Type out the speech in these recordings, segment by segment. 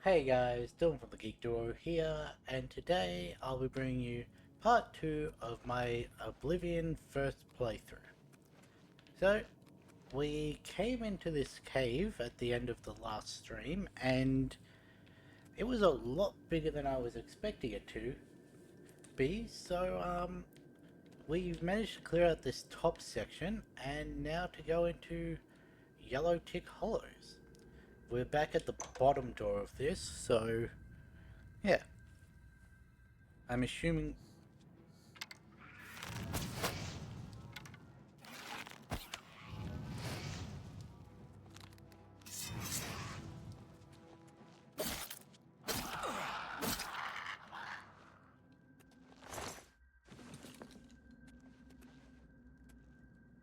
Hey guys, Dylan from the Geek Duo here, and today I'll be bringing you part 2 of my Oblivion first playthrough. So, we came into this cave at the end of the last stream, and it was a lot bigger than I was expecting it to be, so we've managed to clear out this top section, and now to go into Yellow Tick Hollows. We're back at the bottom door of this, so yeah. I'm assuming.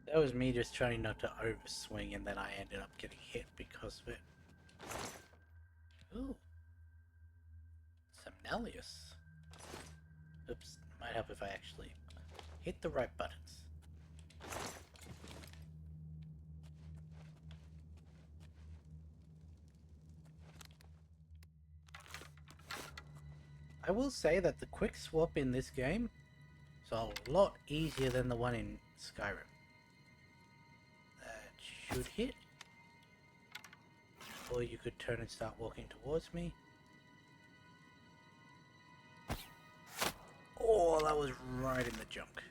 That was me just trying not to overswing, and then I ended up getting hit because of it. Ooh, some Nalius. Oops, might help if I actually hit the right buttons. I will say that the quick swap in this game is a lot easier than the one in Skyrim. That should hit. Or you could turn and start walking towards me. Oh, that was right in the junk.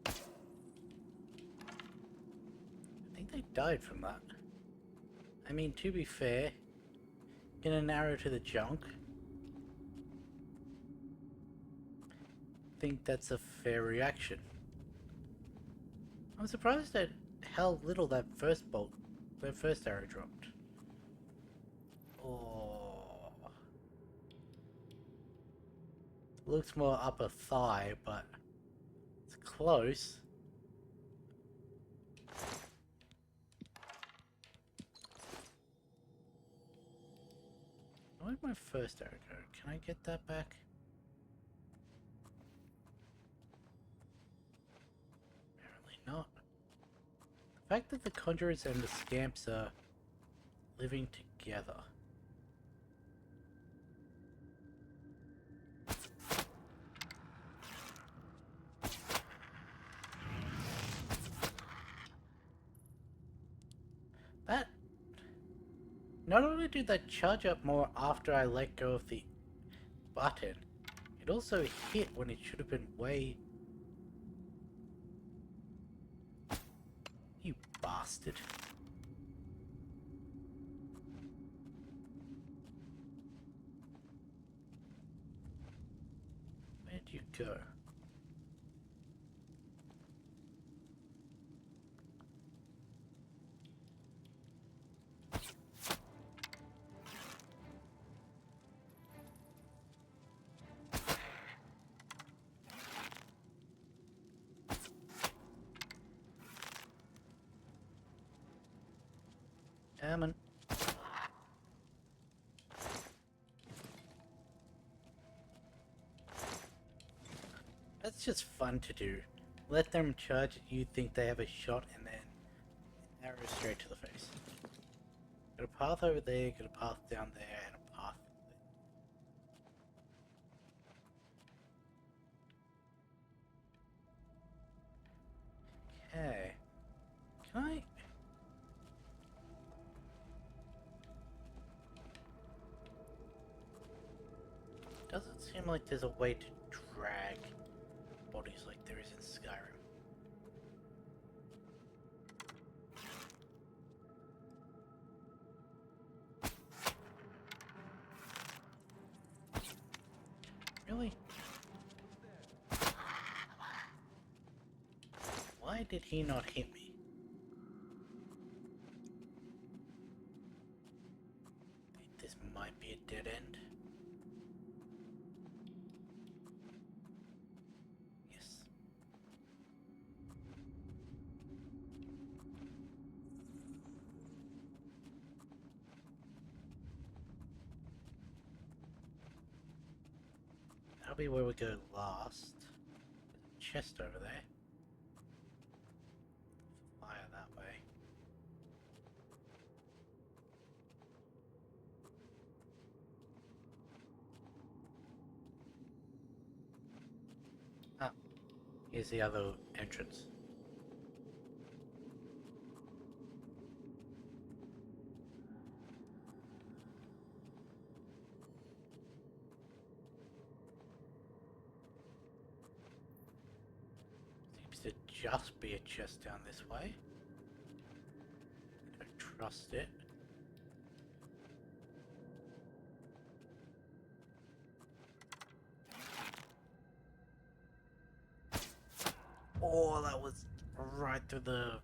I think they died from that. I mean, to be fair, get an arrow to the junk. I think that's a fair reaction. I'm surprised at how little that first arrow dropped. Oh, looks more upper thigh, but it's close. Where'd my first arrow go? Can I get that back? Apparently not. The fact that the conjurers and the scamps are living together. That... Not only did that charge up more after I let go of the button, it also hit when it should have been way... You bastard. Where'd you go? Damn it. That's just fun to do. Let them charge at you, think they have a shot, and then arrow straight to the face. Got a path over there, got a path down there, and a path. Okay. Can I... Doesn't seem like there's a way to drag bodies like there is in Skyrim. Really? Why did he not hit me? I think this might be a dead end. Yes. That'll be where we go last. There's a chest over there. Here's the other entrance. Seems to just be a chest down this way. Don't trust it. Oh, that was right through the...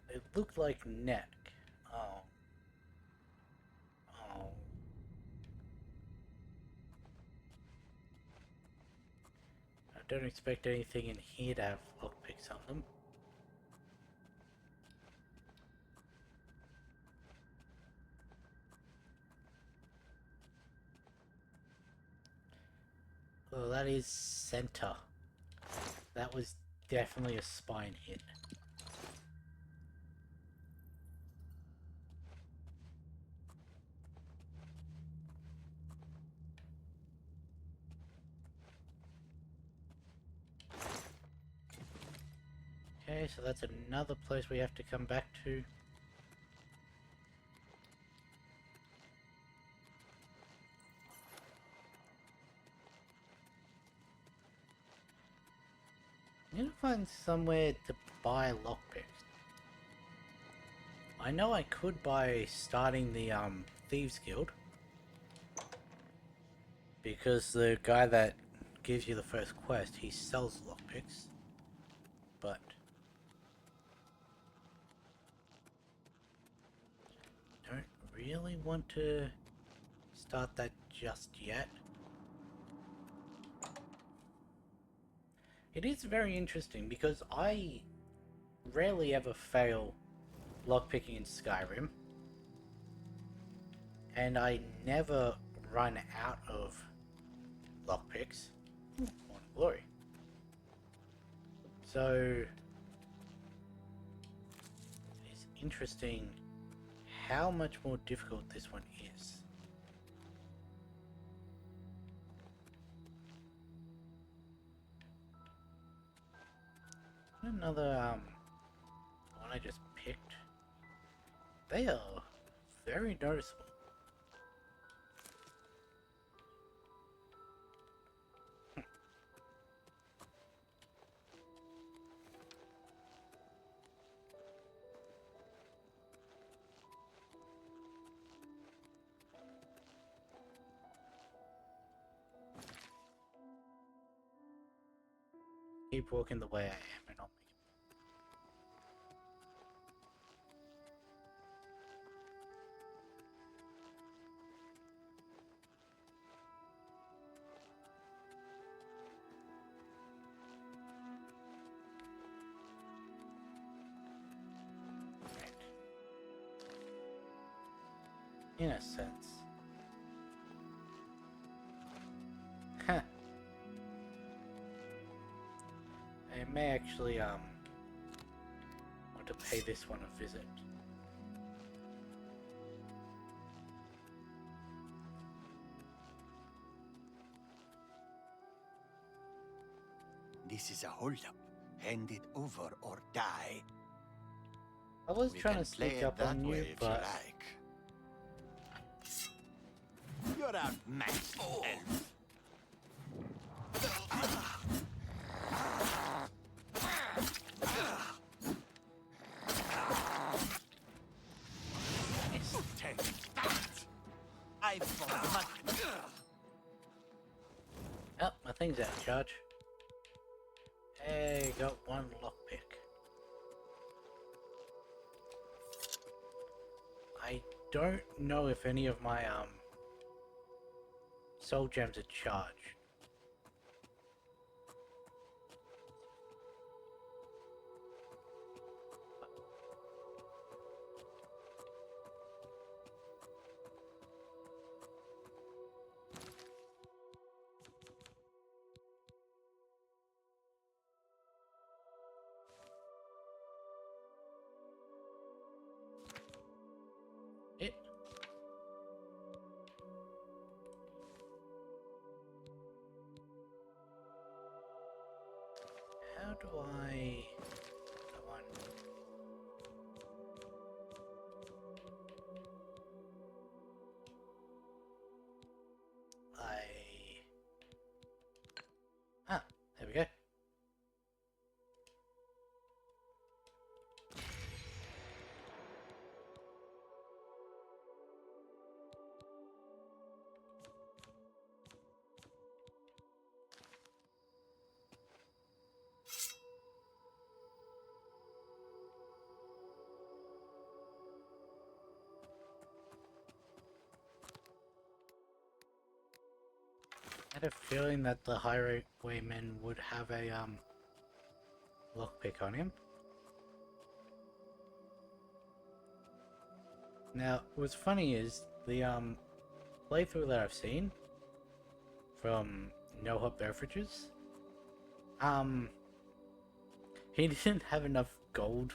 It looked like neck. Oh. Oh. I don't expect anything in here to have lockpicks on them. Well, that is center. That was definitely a spine hit. Okay, so that's another place we have to come back to. I need to find somewhere to buy lockpicks. I know I could by starting the Thieves Guild. Because the guy that gives you the first quest, he sells lockpicks. But don't really want to start that just yet. It is very interesting because I rarely ever fail lockpicking in Skyrim. And I never run out of lockpicks. Morning glory. So it's interesting how much more difficult this one is. Another one I just picked. They are very noticeable. Keep walking the way I am and I'll make it. Right. In a sense. Huh. I may actually want to pay this one a visit. This is a holdup. Hand it over or die. I was We trying can to sneak play it up that on you, way if but you like. You're outmatched, elf. Take that! I've fought much. oh, my thing's out of charge. Hey, got one lockpick. I don't know if any of my soul gems are charged. do I... That one. Ah, there we go. I had a feeling that the highwayman would have a lockpick on him. Now, what's funny is the playthrough that I've seen from No Hop Beverages, he didn't have enough gold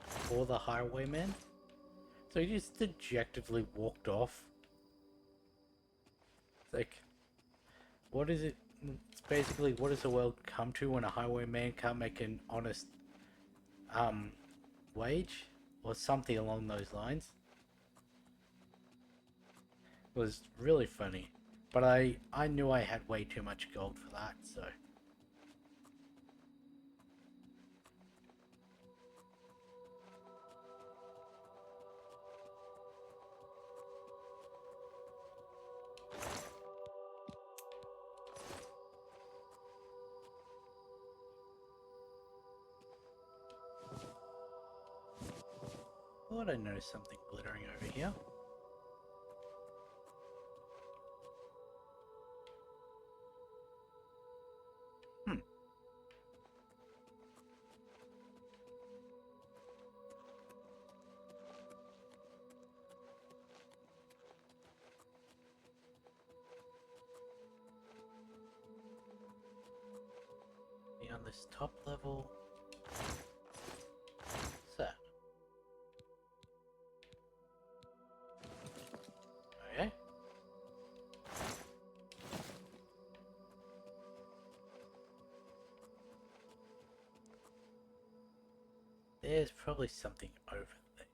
for the highwayman, so he just dejectedly walked off. It's like, what is it? It's basically, what does the world come to when a highwayman can't make an honest wage or something along those lines? It was really funny, but I knew I had way too much gold for that, so. Thought I noticed something glittering over here. On this top level. So. Okay. There's probably something over there.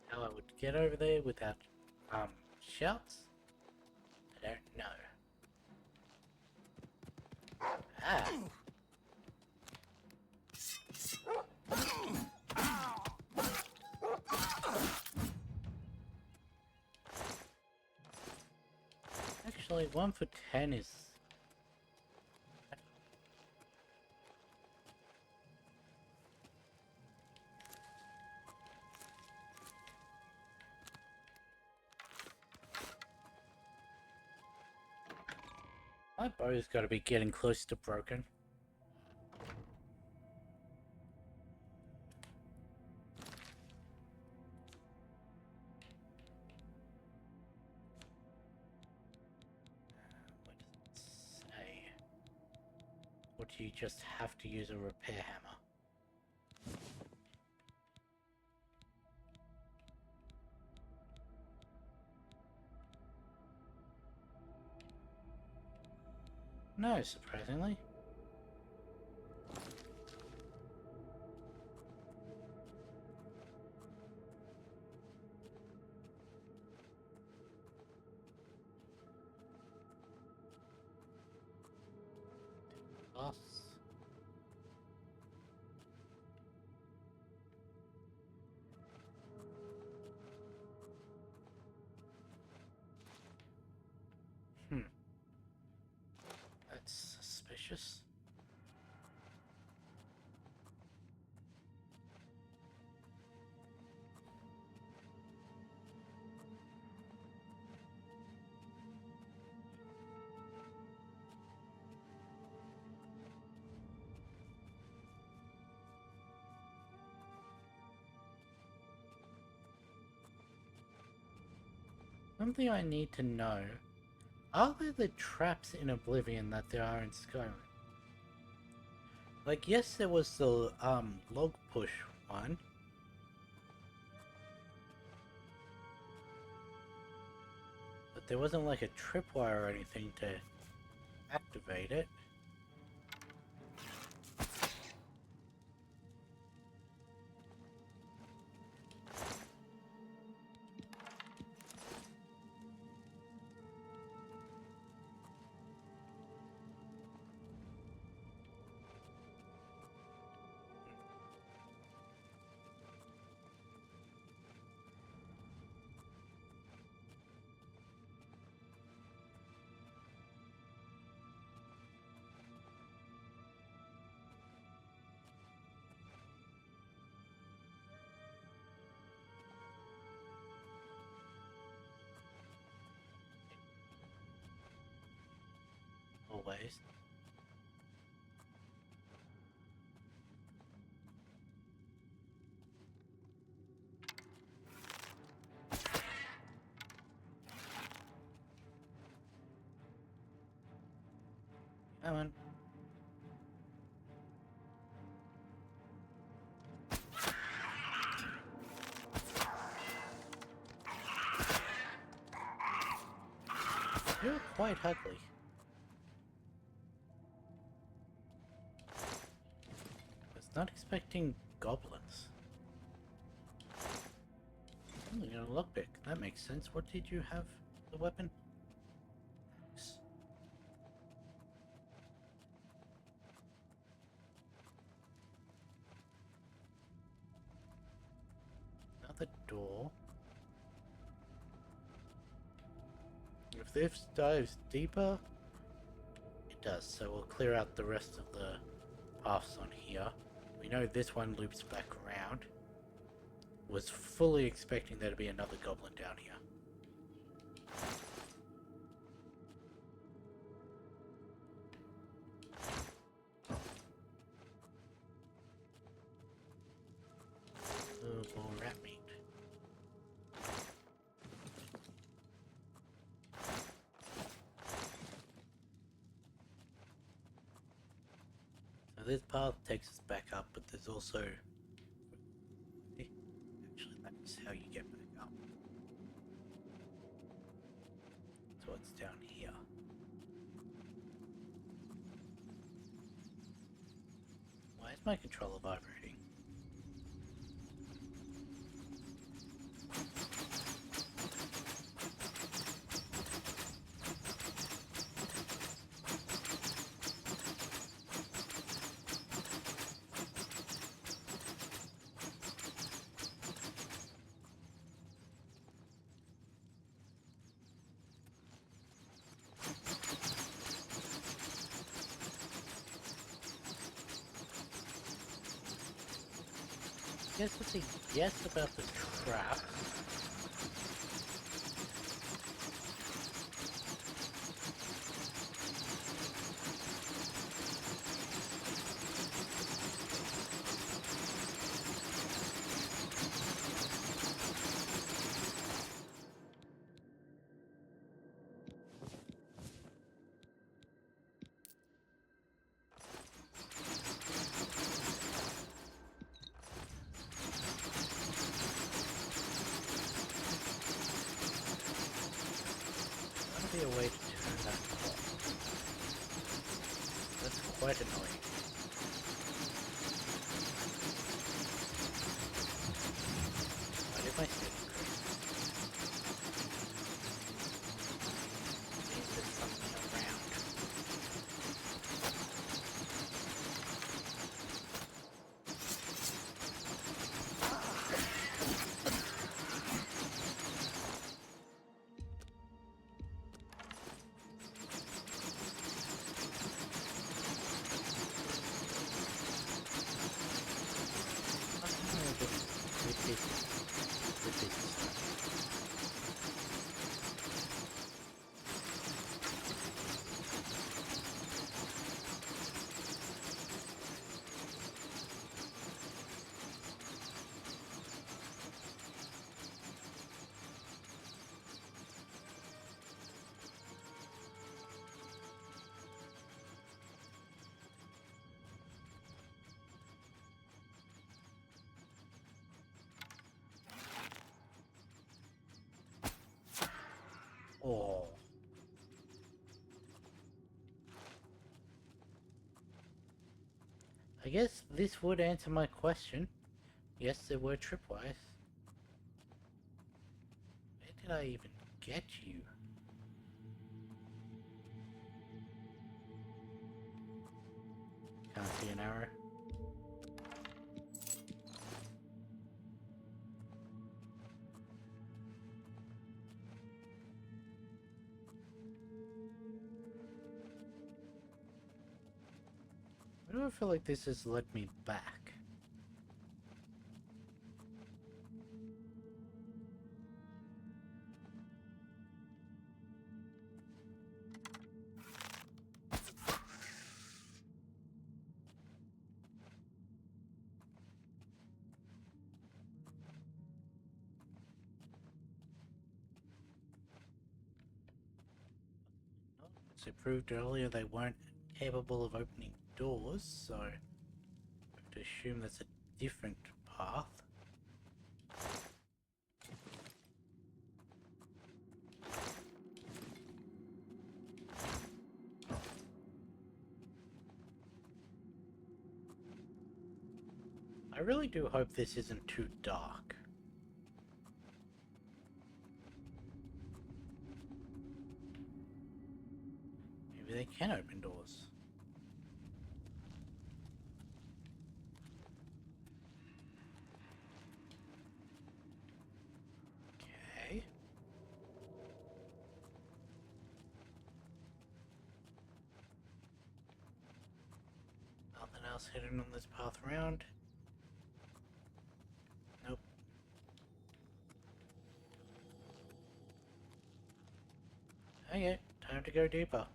How I would get over there without shouts? I don't know. Ah. Actually, 1 for 10 is... My bow's got to be getting close to broken. What does it say? Or do you just have to use a repair hammer? No, surprisingly. Boss. That's suspicious. Something I need to know. Are there the traps in Oblivion that there are in Skyrim? Like, yes, there was the log push one. But there wasn't like a tripwire or anything to activate it. Always. Come on. You're quite ugly. I was not expecting goblins. Oh, you got a lockpick. That makes sense. What did you have? The weapon? Nice. Another door. If this dives deeper, it does. So we'll clear out the rest of the paths on here. We know this one loops back around. Was fully expecting there to be another goblin down here. Oh, more rat meat. So this path takes us back up, but there's also... Actually, that's how you get back up. So it's down here. Why is my controller vibrating? Guess it's a yes about the trap. I guess this would answer my question. Yes, there were tripwires. Where did I even get you? Can't see an arrow. Why do I feel like this has led me back? As it proved earlier, they weren't capable of opening doors, so I have to assume that's a different path. I really do hope this isn't too dark. Maybe they can open doors. Okay. Nothing else hidden on this path around. Nope. Okay, time to go deeper.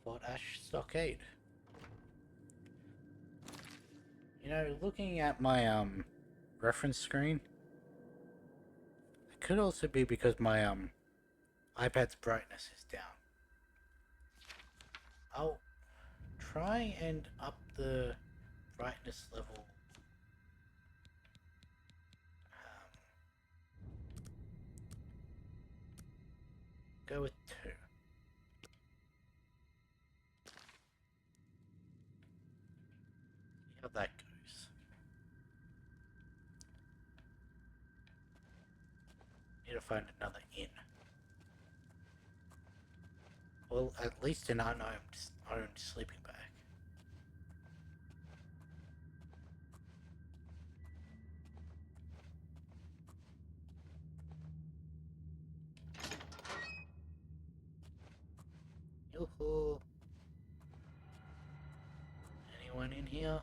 Fort Ash Stockade. You know, looking at my reference screen, it could also be because my iPad's brightness is down. I'll try and up the brightness level. Go with 2. See how that goes. Need to find another inn. Well, at least an unowned sleeping bag. Yoo-hoo. Anyone in here?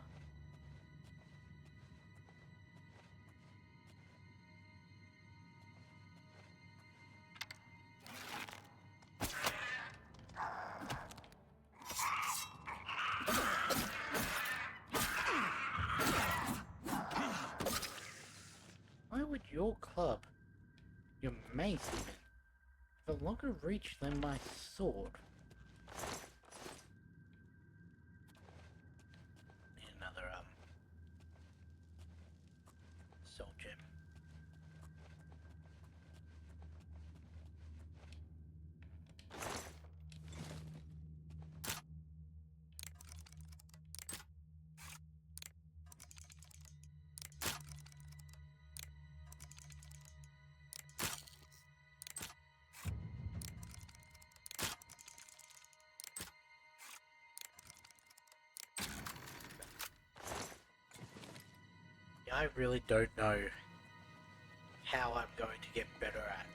Why would your club, your mace even, have a longer reach than my sword? Need another soul gem. I really don't know how I'm going to get better at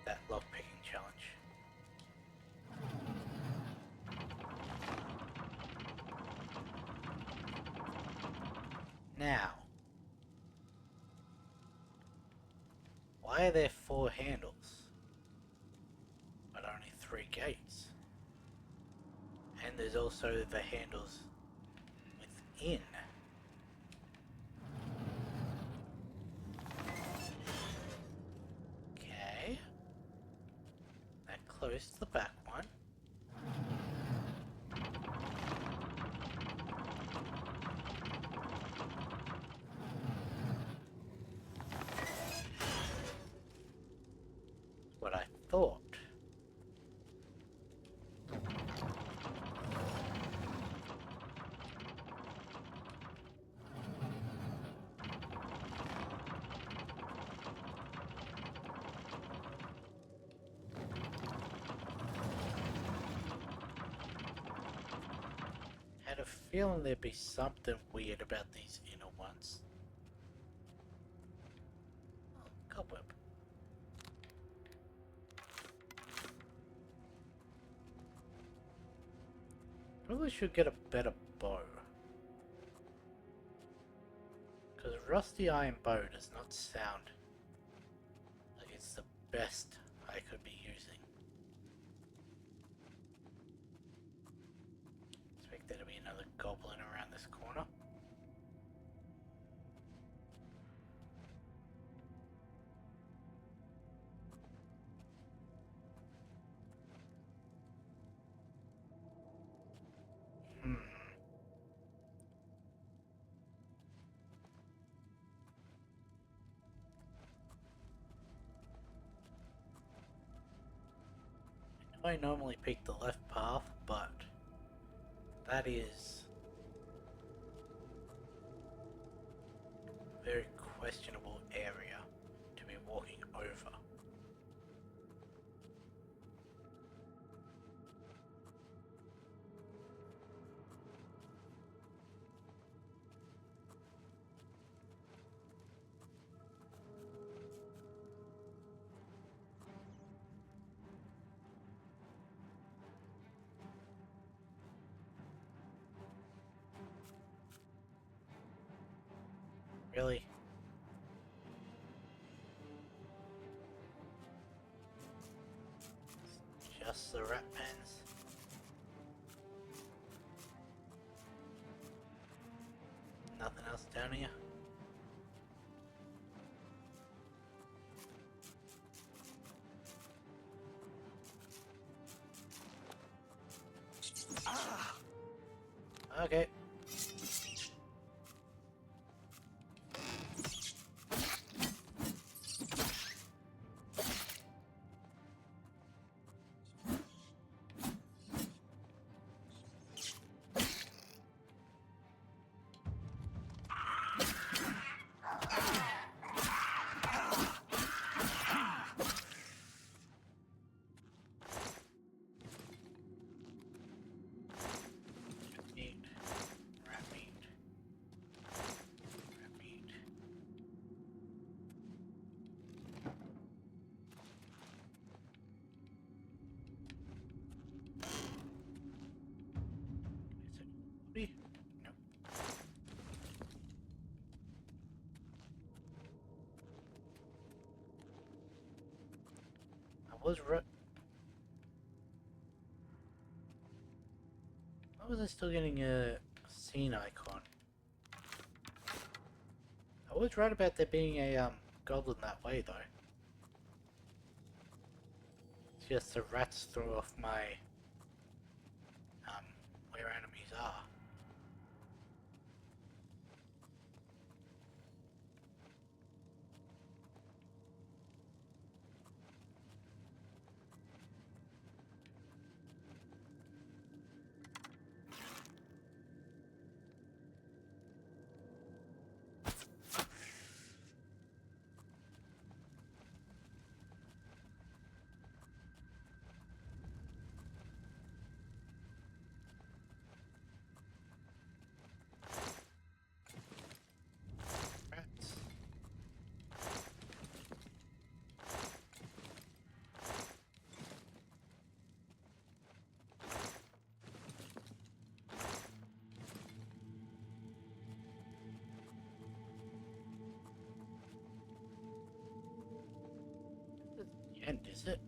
that lockpicking challenge. Now, why are there 4 handles, but only 3 gates? And there's also the handles within. Okay. That closed the back one. thought. Had a feeling there'd be something weird about these inner ones. Oh, cobweb. Probably should get a better bow. Because rusty iron bow does not sound like it's the best I could be using. Expect there to be another goblin around this corner. I normally pick the left path, but that is a very questionable area to be walking over. Really? Just the rat pens? Nothing else down here? Okay. Meat. Rat meat. Rat meat. Is it woody? No. I was right. Why was I still getting a scene icon? I was right about there being a goblin that way though. It's just the rats threw off my where enemies are. Rats. This is the end, is it?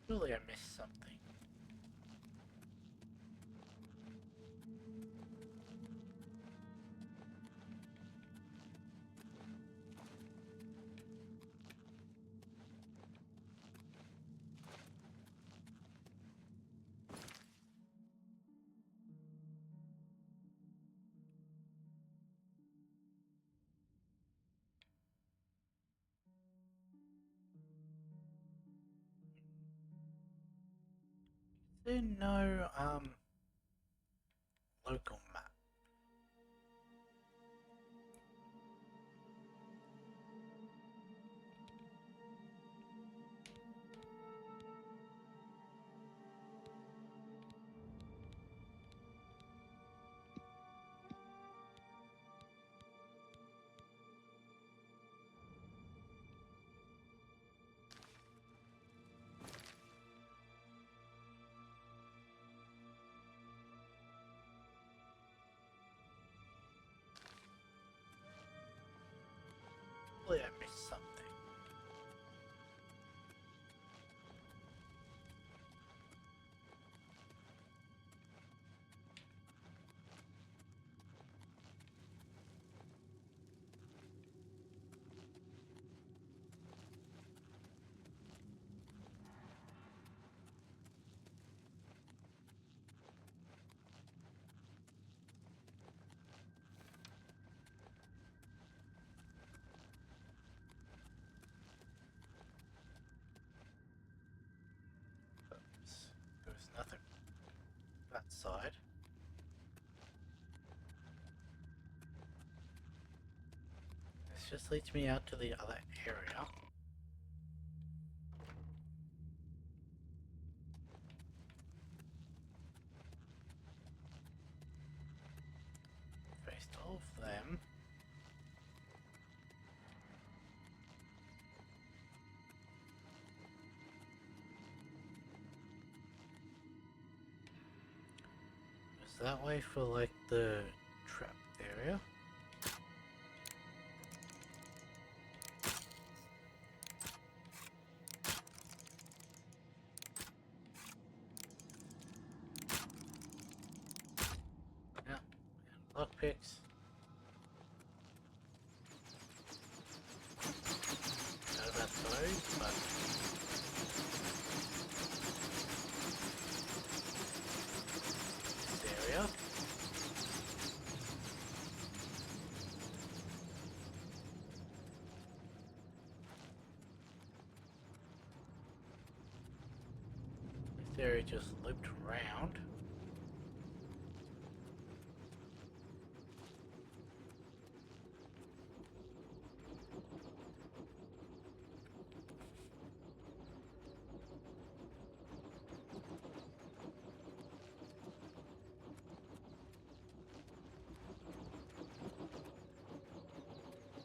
Surely I missed something. There no local map? Hopefully I missed something. Oops. There's nothing that side. This just leads me out to the other area. Faced all of them. Is that way for like the trap area? Yeah, and lockpicks. Not about those, but this area. This area just looped around.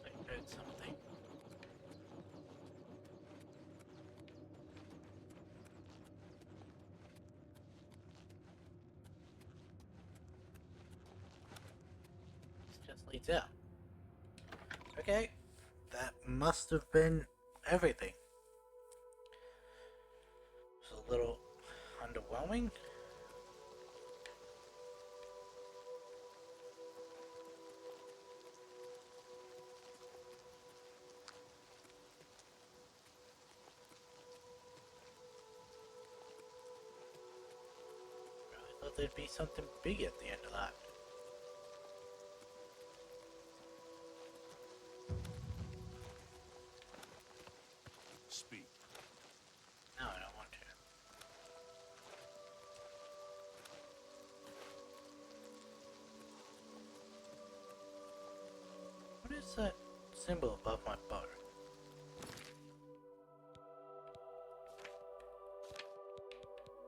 I heard something. This just leads out. Okay, that must have been everything. It's a little underwhelming. I thought there'd be something big at the end of that. Speak. No, I don't want to. What is that symbol above my bow?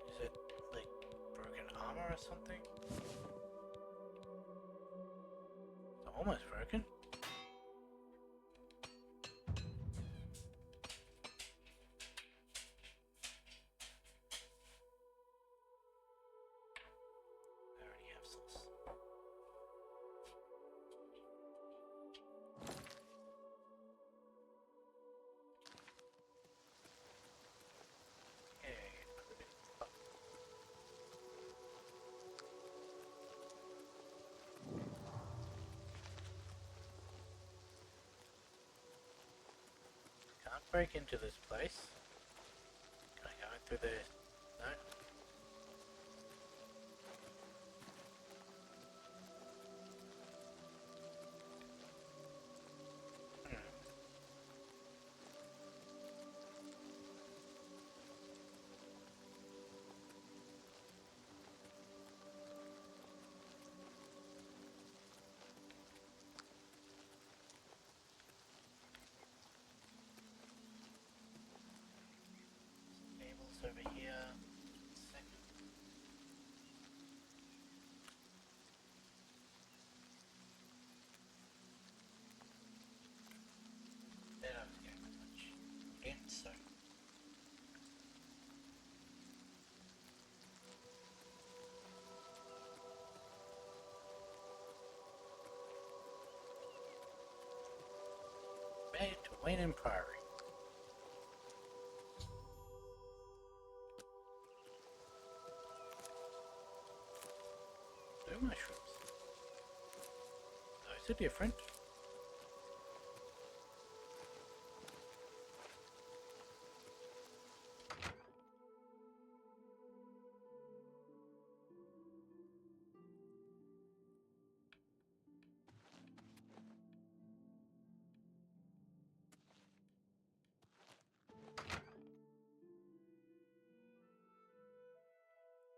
Is it like broken armor or something? It's almost broken. I already have sauce. Okay. Can't break into this place. Can I go in through the... No? Hmm. So. Back to Wayne Priory. No mushrooms. Those are different.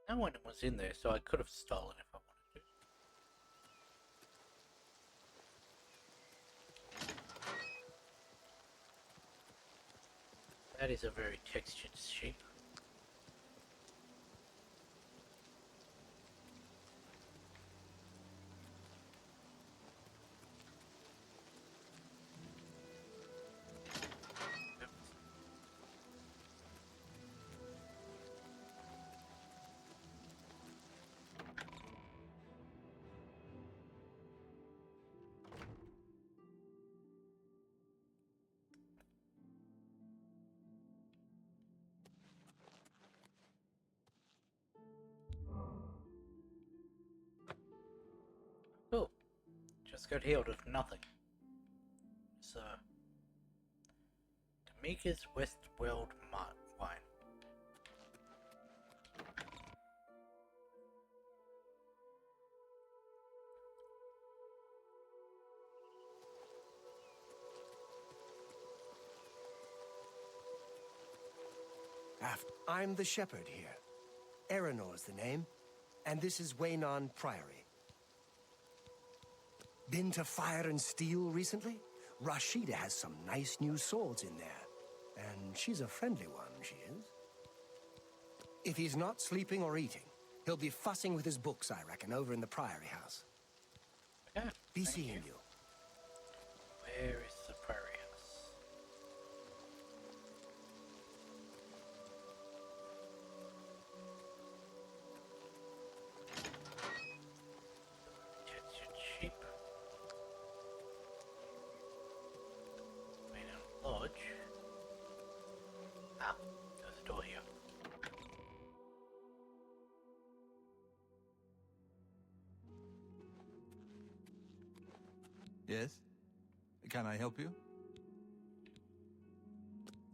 No one was in there, so I could have stolen if I wanted to. That is a very textured sheep. Cool. Just got healed of nothing. So, Tamika's Westworld wine. I'm the shepherd here. Eranor's the name, and this is Waynon Priory. Been to Fire and Steel recently? Rashida has some nice new swords in there. And she's a friendly one, she is. If he's not sleeping or eating, he'll be fussing with his books, I reckon, over in the Priory house. Yeah, Be seeing you. Where is the Priory house? Textured sheep. Main Lodge. Ah, there's a door here. Yes? Can I help you?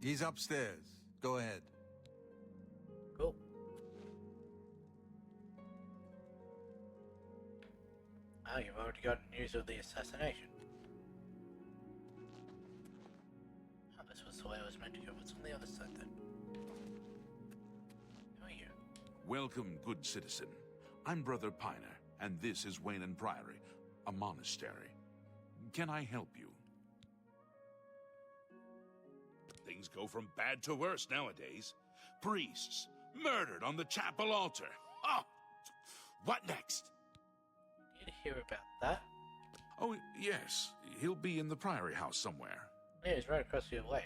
He's upstairs. Go ahead. Cool. Ah, you've already got news of the assassination. Oh, this was the way I was meant to go. What's on the other side then? Who are you? Welcome, good citizen. I'm Brother Piner, and this is Wayne Priory, a monastery. Can I help you? Things go from bad to worse nowadays. Priests murdered on the chapel altar. Oh, what next? Did you hear about that? Oh, yes. He'll be in the Priory house somewhere. Yeah, it's right across your way.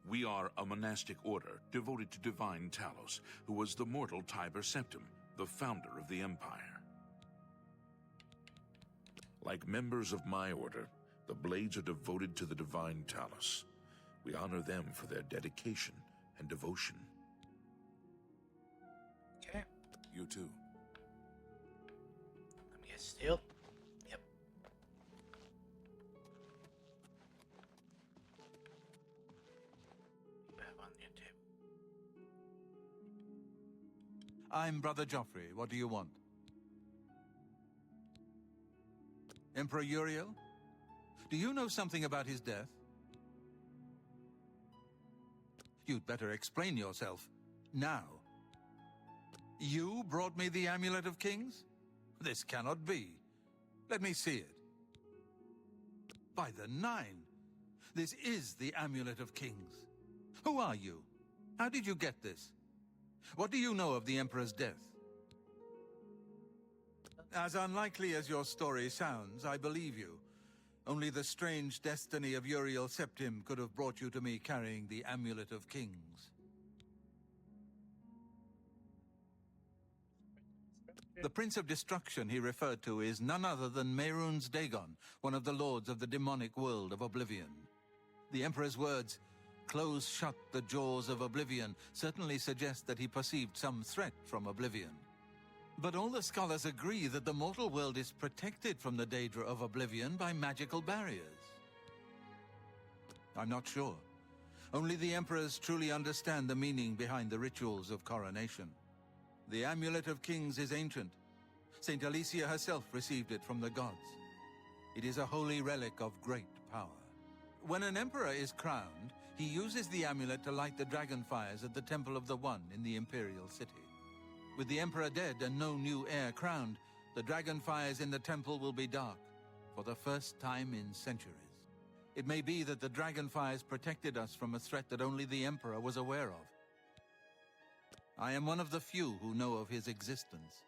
We are a monastic order devoted to divine Talos, who was the mortal Tiber Septim, the founder of the Empire. Like members of my order, the Blades are devoted to the divine Talos. We honor them for their dedication and devotion. Okay. You too. Let me get steel. Yep. You have on your table. I'm Brother Joffrey. What do you want? Emperor Uriel? Do you know something about his death? You'd better explain yourself. Now. You brought me the Amulet of Kings? This cannot be. Let me see it. By the Nine! This is the Amulet of Kings. Who are you? How did you get this? What do you know of the Emperor's death? As unlikely as your story sounds, I believe you. Only the strange destiny of Uriel Septim could have brought you to me carrying the Amulet of Kings. The Prince of Destruction he referred to is none other than Mehrunes Dagon, one of the lords of the demonic world of Oblivion. The Emperor's words, "Close shut the jaws of Oblivion," certainly suggest that he perceived some threat from Oblivion. But all the scholars agree that the mortal world is protected from the Daedra of Oblivion by magical barriers. I'm not sure. Only the Emperors truly understand the meaning behind the rituals of coronation. The Amulet of Kings is ancient. Saint Alicia herself received it from the gods. It is a holy relic of great power. When an emperor is crowned, he uses the amulet to light the dragon fires at the Temple of the One in the Imperial City. With the Emperor dead and no new heir crowned, the dragon fires in the temple will be dark, for the first time in centuries. It may be that the dragon fires protected us from a threat that only the Emperor was aware of. I am one of the few who know of his existence.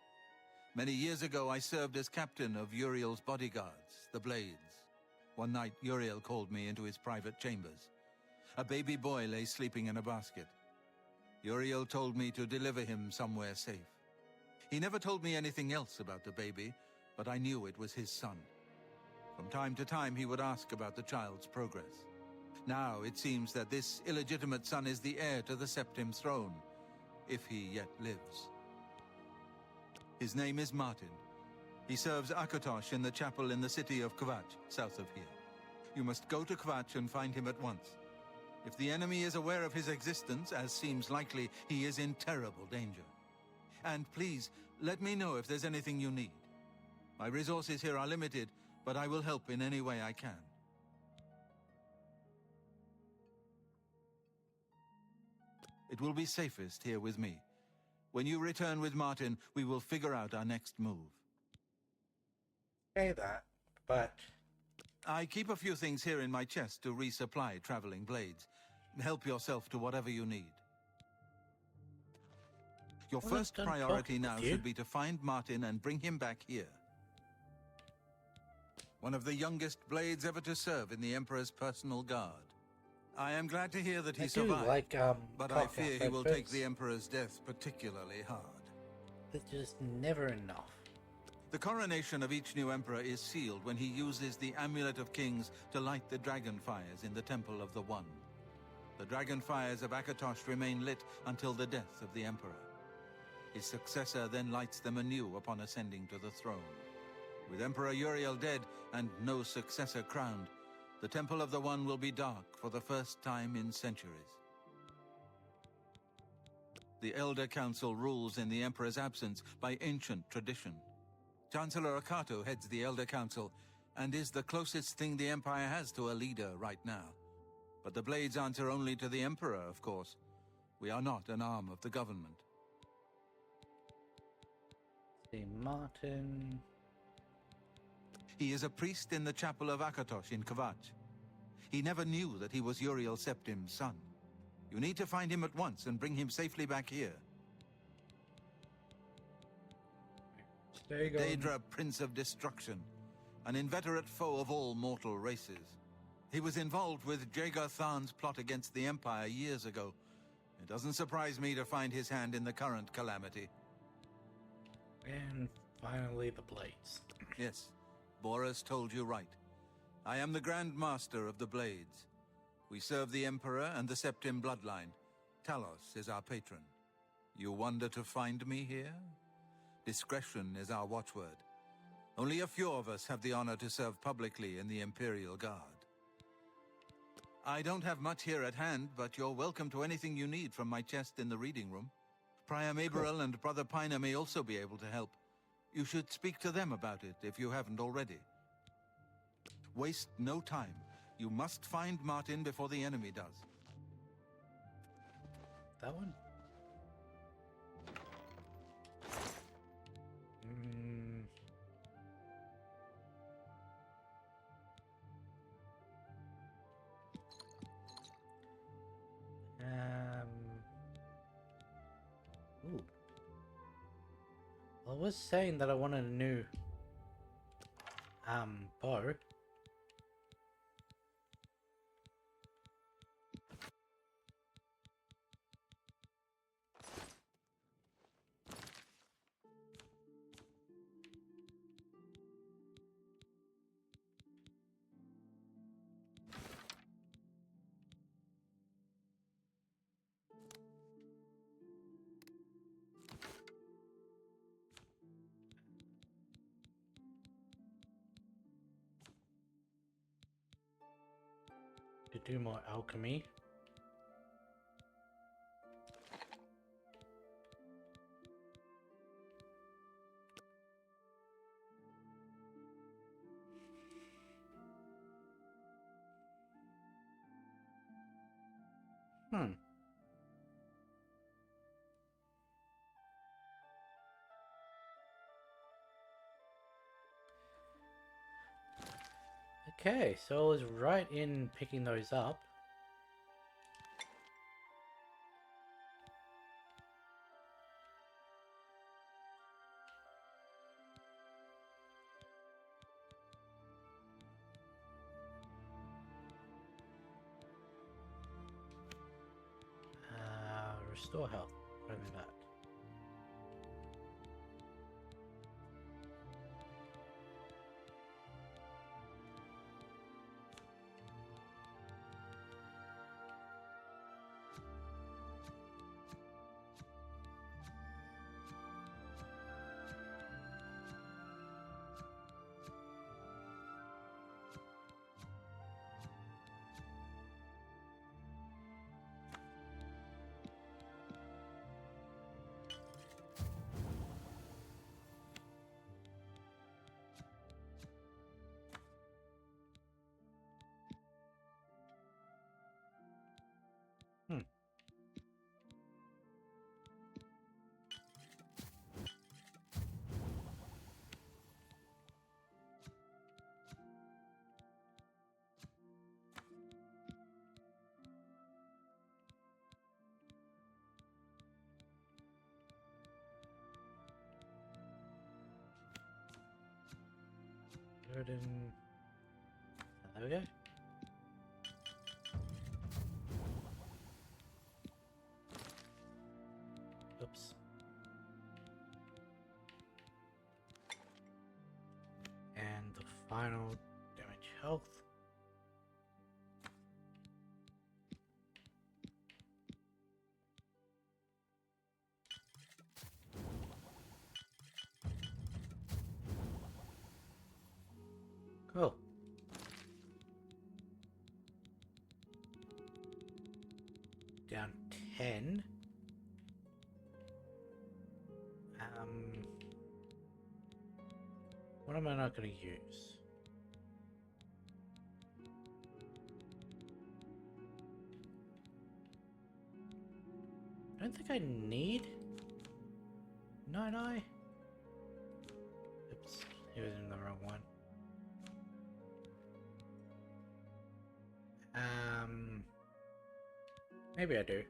Many years ago, I served as captain of Uriel's bodyguards, the Blades. One night, Uriel called me into his private chambers. A baby boy lay sleeping in a basket. Uriel told me to deliver him somewhere safe. He never told me anything else about the baby, but I knew it was his son. From time to time, he would ask about the child's progress. Now, it seems that this illegitimate son is the heir to the Septim throne, if he yet lives. His name is Martin. He serves Akatosh in the chapel in the city of Kvatch, south of here. You must go to Kvatch and find him at once. If the enemy is aware of his existence, as seems likely, he is in terrible danger. And please, let me know if there's anything you need. My resources here are limited, but I will help in any way I can. It will be safest here with me. When you return with Martin, we will figure out our next move. Say that, but I keep a few things here in my chest to resupply traveling blades. Help yourself to whatever you need. Your Well, first done priority talking now with you. should be to find Martin and bring him back here. One of the youngest blades ever to serve in the Emperor's personal guard. I am glad to hear that he I do survived, like but I podcast fear he will take episodes. the Emperor's death particularly hard. It's just never enough. The coronation of each new emperor is sealed when he uses the Amulet of Kings to light the dragon fires in the Temple of the One. The dragon fires of Akatosh remain lit until the death of the emperor. His successor then lights them anew upon ascending to the throne. With Emperor Uriel dead and no successor crowned, the Temple of the One will be dark for the first time in centuries. The Elder Council rules in the Emperor's absence by ancient tradition. Chancellor Akato heads the Elder Council and is the closest thing the Empire has to a leader right now. But the Blades answer only to the Emperor, of course. We are not an arm of the government. See, Martin. He is a priest in the chapel of Akatosh in Kvatch. He never knew that he was Uriel Septim's son. You need to find him at once and bring him safely back here. There you go. Daedra, Prince of Destruction, an inveterate foe of all mortal races. He was involved with Jagar Tharn's plot against the Empire years ago. It doesn't surprise me to find his hand in the current calamity. And finally the Blades. Yes, Boris told you right. I am the Grand Master of the Blades. We serve the Emperor and the Septim bloodline. Talos is our patron. You wonder to find me here? Discretion is our watchword. Only a few of us have the honor to serve publicly in the Imperial Guard. I don't have much here at hand, but you're welcome to anything you need from my chest in the reading room. Prior Maberel and Brother Piner may also be able to help. You should speak to them about it if you haven't already. Waste no time. You must find Martin before the enemy does. That one? Ooh. I was saying that I wanted a new bow. do more alchemy. Hmm. Okay, so I was right in picking those up. Restore health. Only that. Hmm. Burden. There we go. Oops. And the final damage health. Cool. Down 10. What am I not going to use? I don't think I need Night Eye. Oops, he was in the wrong one. Maybe I do.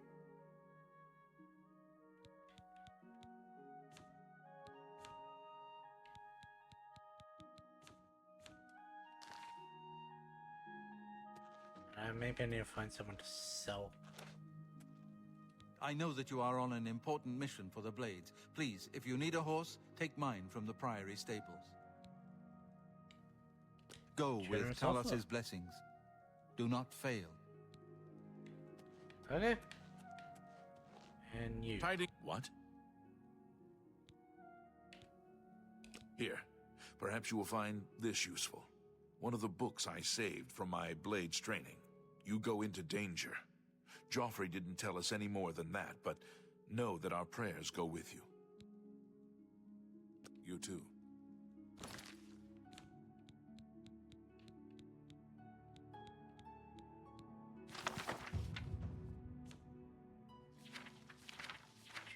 Maybe I need to find someone to sell. I know that you are on an important mission for the Blades. Please, if you need a horse, take mine from the Priory stables. Go with Generous offer. Talas's blessings. Do not fail. Okay. And you. Tiding. What? Here. Perhaps you will find this useful. One of the books I saved from my Blades training. You go into danger. Joffrey didn't tell us any more than that, but know that our prayers go with you. You too.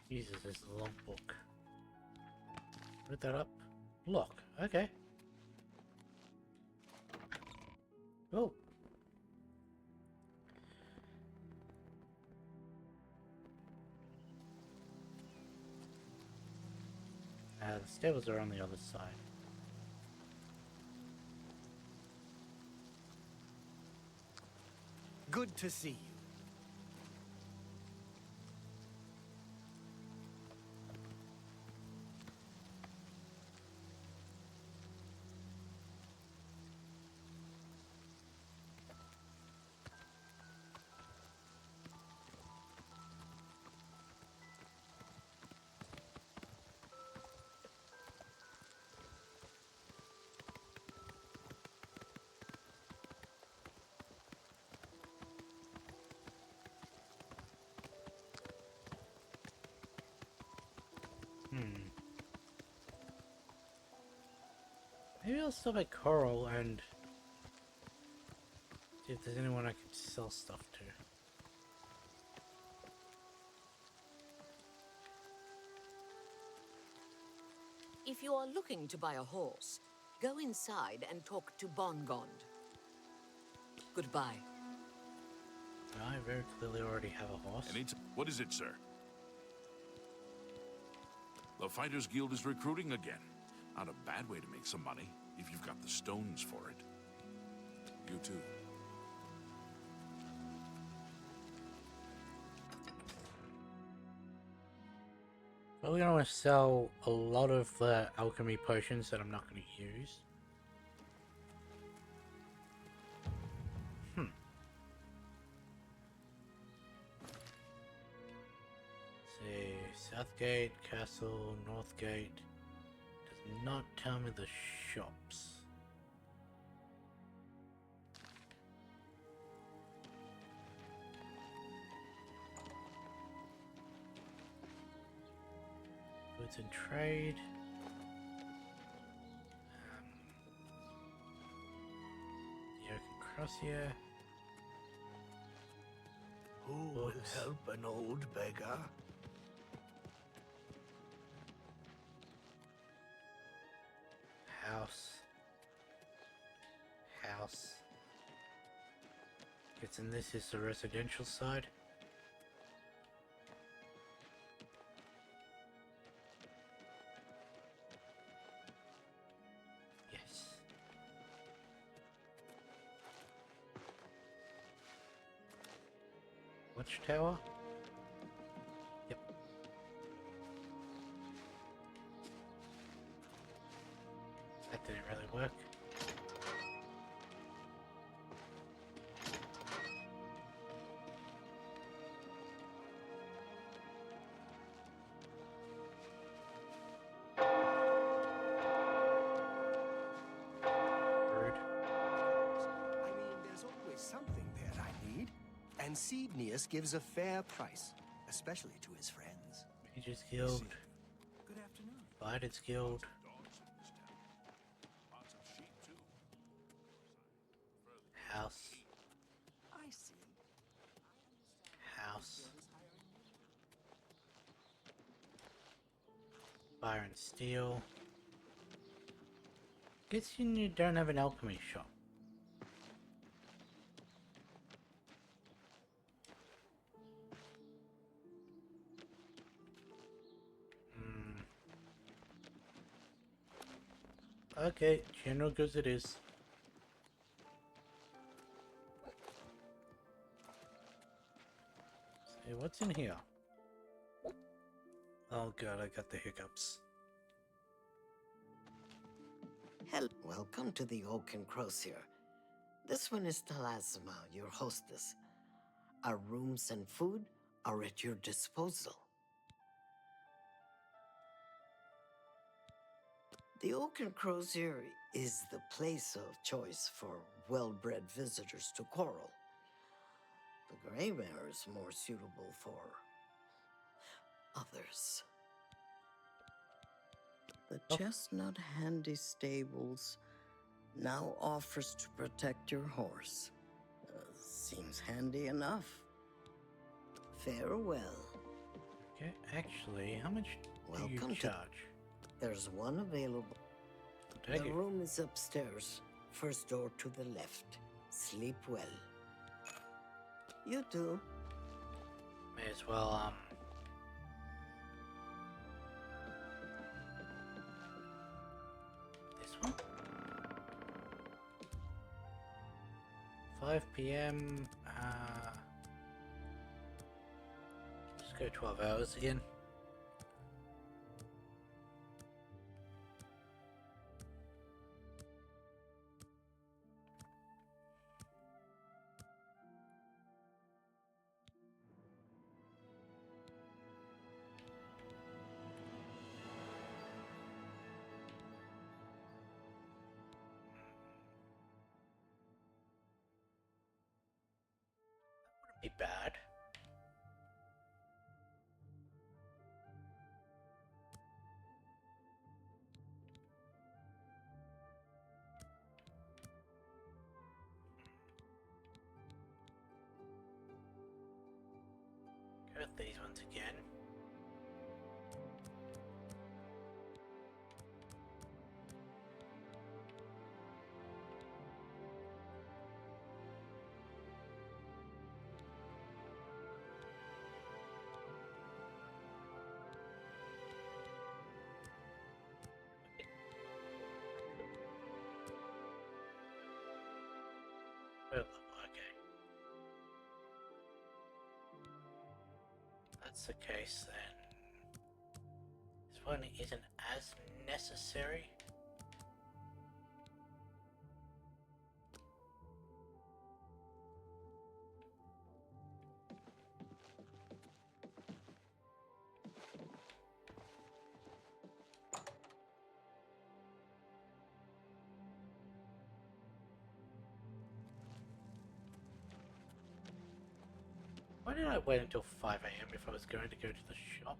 Jesus, this is a long book. Put that up. Lock. Okay. Oh. The stables are on the other side. Good to see you. Maybe I'll stop at Coral and see if there's anyone I can sell stuff to. If you are looking to buy a horse, go inside and talk to Bongond. Goodbye. I very clearly already have a horse. What is it, sir? The Fighters Guild is recruiting again. Not a bad way to make some money, if you've got the stones for it. You too. Probably gonna want to sell a lot of alchemy potions that I'm not going to use. See, Southgate, Castle, Northgate. Does not tell me the shops. Goods and trade. The Oaken Crossier. Who will help an old beggar? House. Guess and this is the residential side. Yes. Watchtower? Yep. That didn't really work. Rude. I mean, there's always something there I need. And Cednius gives a fair price, especially to his friends. Mages Guild. Good afternoon. Fighters Guild. Dogs in this town. Lots of sheep, too. House. I see. House. Fire and Steel. Guess you don't have an alchemy shop. Okay, general goods it is. See, what's in here? Oh god, I got the hiccups. Welcome to the Oaken Crozier. This one is Talasma, your hostess. Our rooms and food are at your disposal. The Oaken Crozier is the place of choice for well-bred visitors to Coral. The Grey Mare is more suitable for others. The Chestnut Handy Stables now offers to protect your horse. Seems handy enough. Farewell. Okay, actually, how much do you Welcome to- charge? There's one available. Take The it. room is upstairs. First door to the left. Sleep well. You too. May as well, this one? 5 p.m. Just go 12 hours again. Be bad. once again. Oh, okay. That's the case then. This one isn't as necessary. Why did I wait until 5 AM if I was going to go to the shop?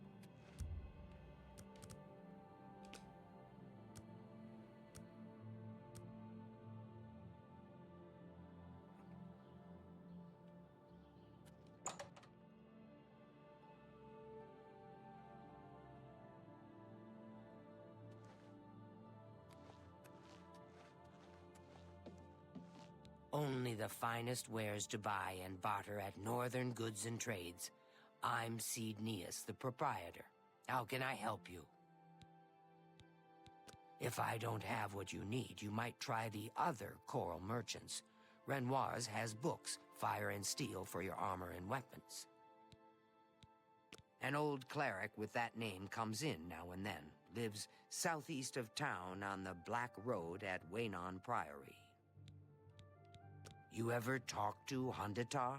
Only the finest wares to buy and barter at Northern Goods and Trades. I'm Cedneus, the proprietor. How can I help you? If I don't have what you need, you might try the other coral merchants. Renoir's has books, fire and steel for your armor and weapons. An old cleric with that name comes in now and then. Lives southeast of town on the Black Road at Waynon Priory. You ever talk to Hondatar?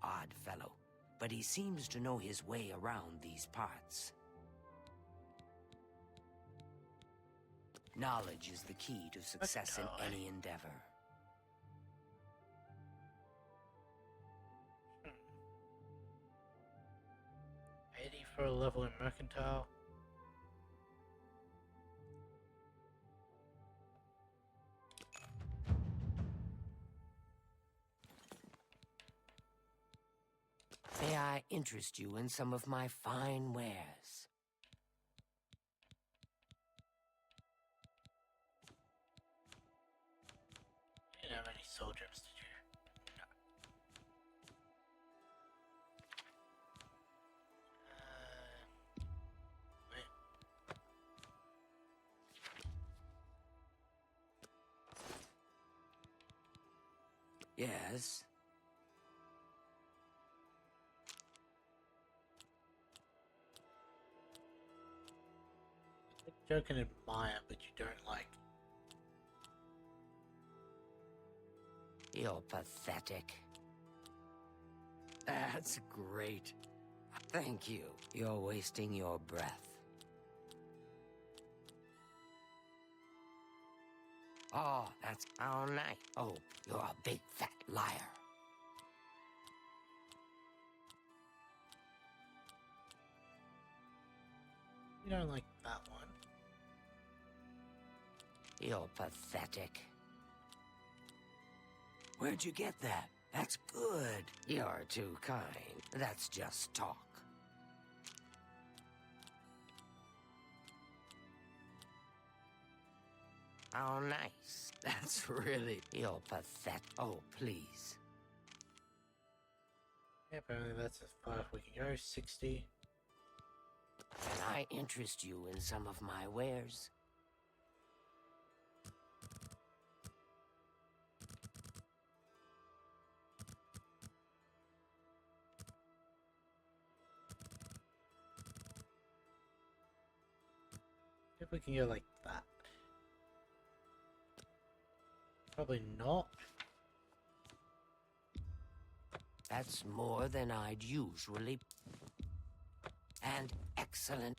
Odd fellow, but he seems to know his way around these parts. Knowledge is the key to success in any endeavor. 80 for a level in Mercantile. May I interest you in some of my fine wares? You didn't have any soul gems, did you? No. Wait. Yes? You can admire, but you don't like. You're pathetic. That's great. Thank you. You're wasting your breath. Oh, that's all night. Oh, you're a big fat liar. You don't like that one. You're pathetic. Where'd you get that? That's good. You're too kind. That's just talk. How nice. That's really... You're pathetic. Oh, please. Yeah, apparently that's as far as we can go. 60. Can I interest you in some of my wares? If we can go like that. Probably not. That's more than I'd usually... And excellent.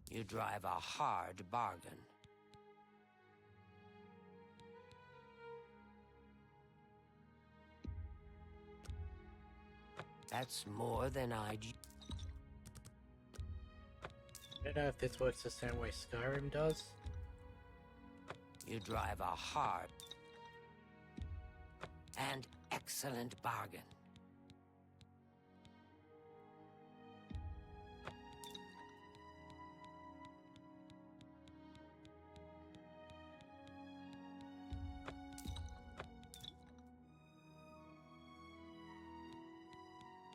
You drive a hard bargain. That's more than I'd... I don't know if this works the same way Skyrim does. You drive a hard and excellent bargain.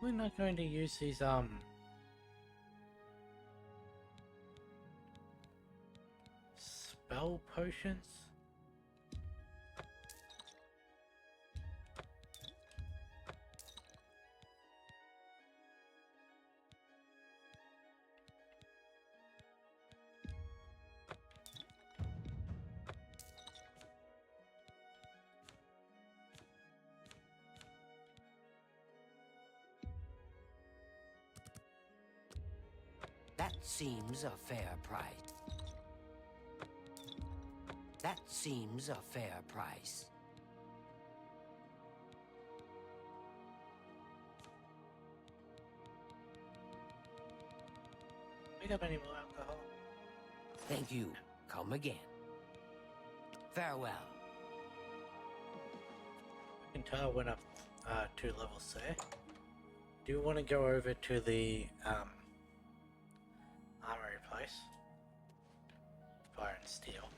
We're not going to use these spell potions. That seems a fair price. That seems a fair price. Pick up any more alcohol? Thank you. Come again. Farewell. I can tell I went up 2 levels there. Do you want to go over to the armory place? Fire and steel.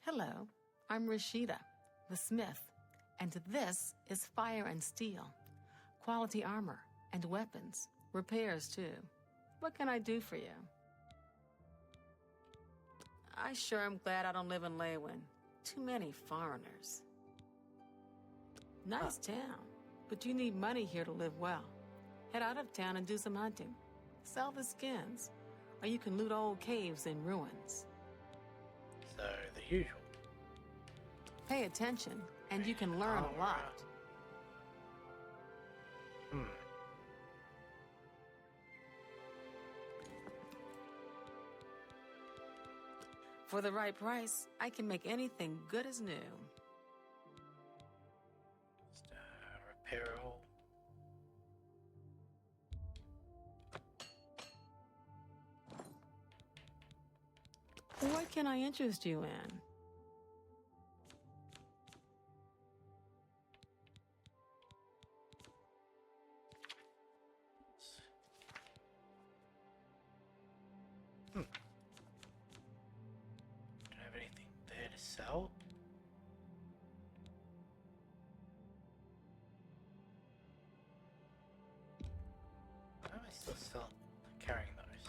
Hello, I'm Rashida, the smith, and this is Fire and Steel. Quality armor and weapons, repairs too. What can I do for you? I sure am glad I don't live in Leywin. Too many foreigners. Nice town, but you need money here to live well. Head out of town and do some hunting. Sell the skins, or you can loot old caves in ruins. So, the usual. Pay attention, and you can learn a lot. For the right price, I can make anything good as new. Just, repair all. What can I interest you in? Don't have anything there to sell. Why am I still carrying those?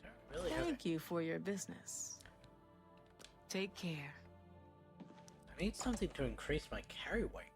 Don't really have Thank you for your business. Take care. I need something to increase my carry weight.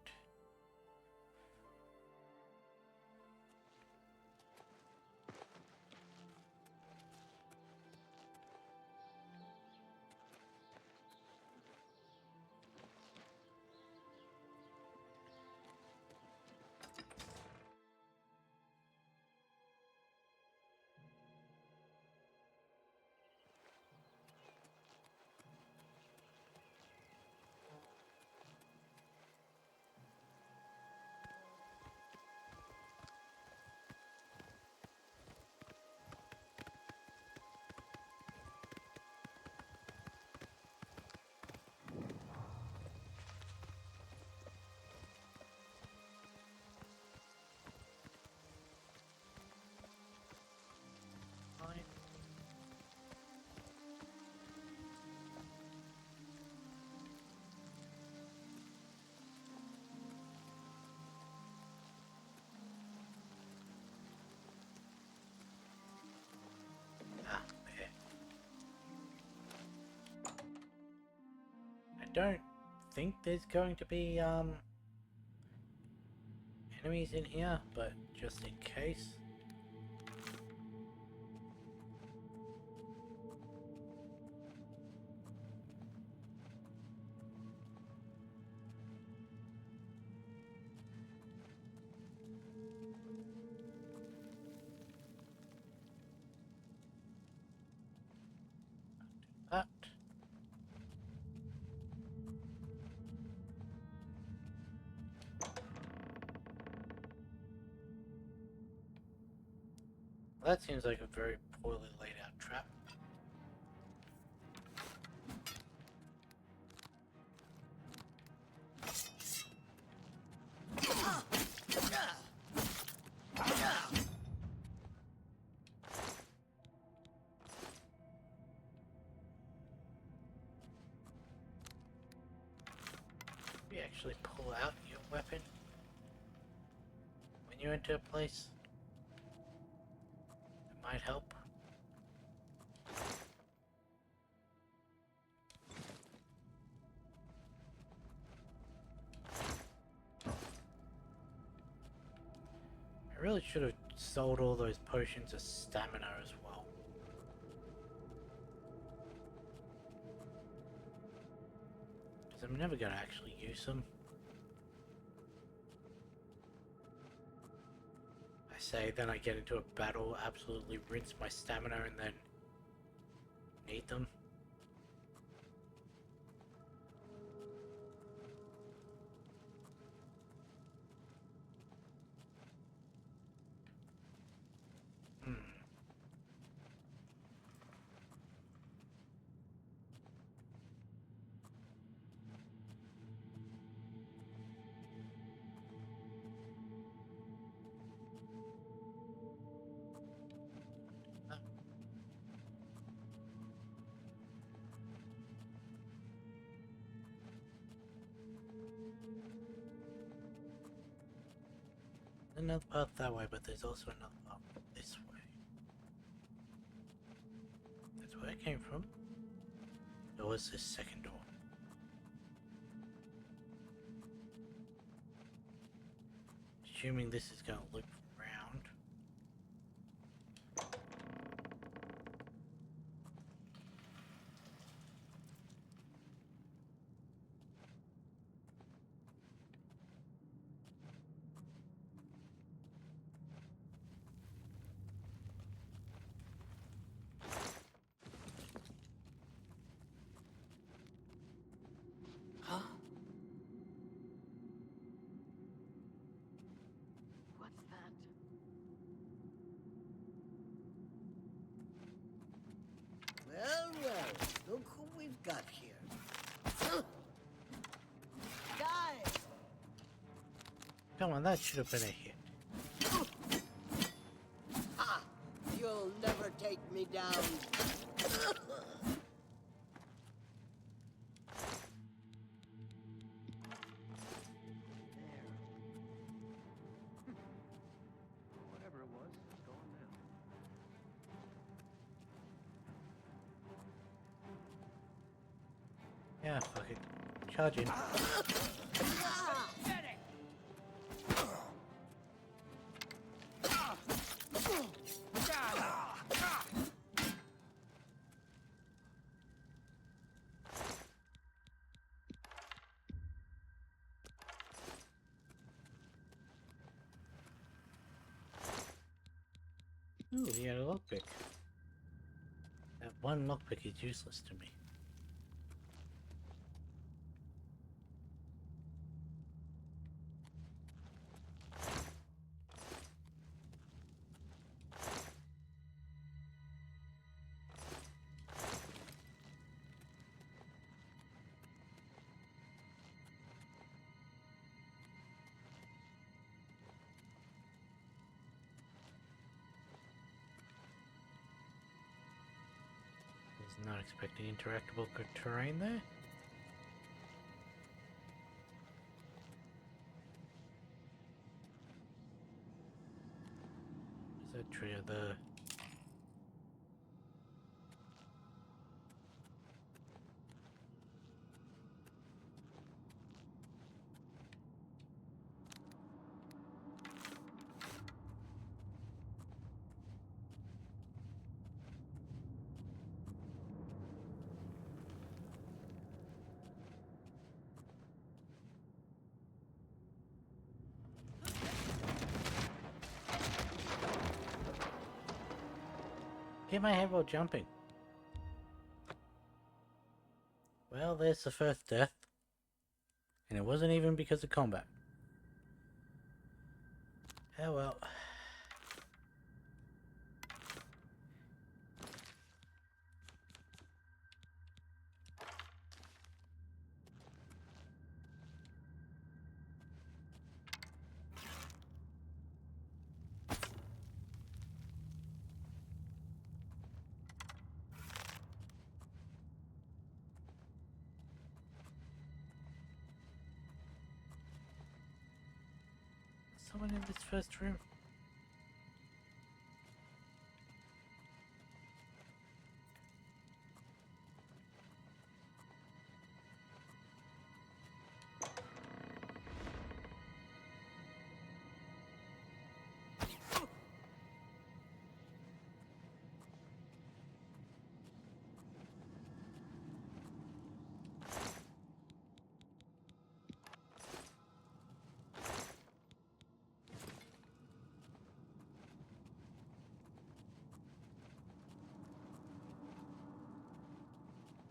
Fine. Ah, there. I don't think there's going to be enemies in here, but just in case. That. That seems like a very poorly laid out trap. Maybe actually pull out your weapon when you enter a place. It might help. I really should have sold all those potions of stamina as well. Because I'm never going to actually use them. I say, then I get into a battle, absolutely rinse my stamina, and then need them. Another path that way, but there's also another path this way. That's where I came from. There was this second door. Assuming this is going to loop around. Huh? What's that? Well, well, look who we've got here. Die! Come on, that should have been a hit. Ha! You'll never take me down. Whatever it was, it's gone now. Yeah, fuck it. Charge in. Ooh, he had a lockpick. That one lockpick is useless to me. Was not expecting interactable terrain there. Is that tree of the... Hit my head while jumping. Well, there's the first death. And it wasn't even because of combat. Oh well. someone in this first room?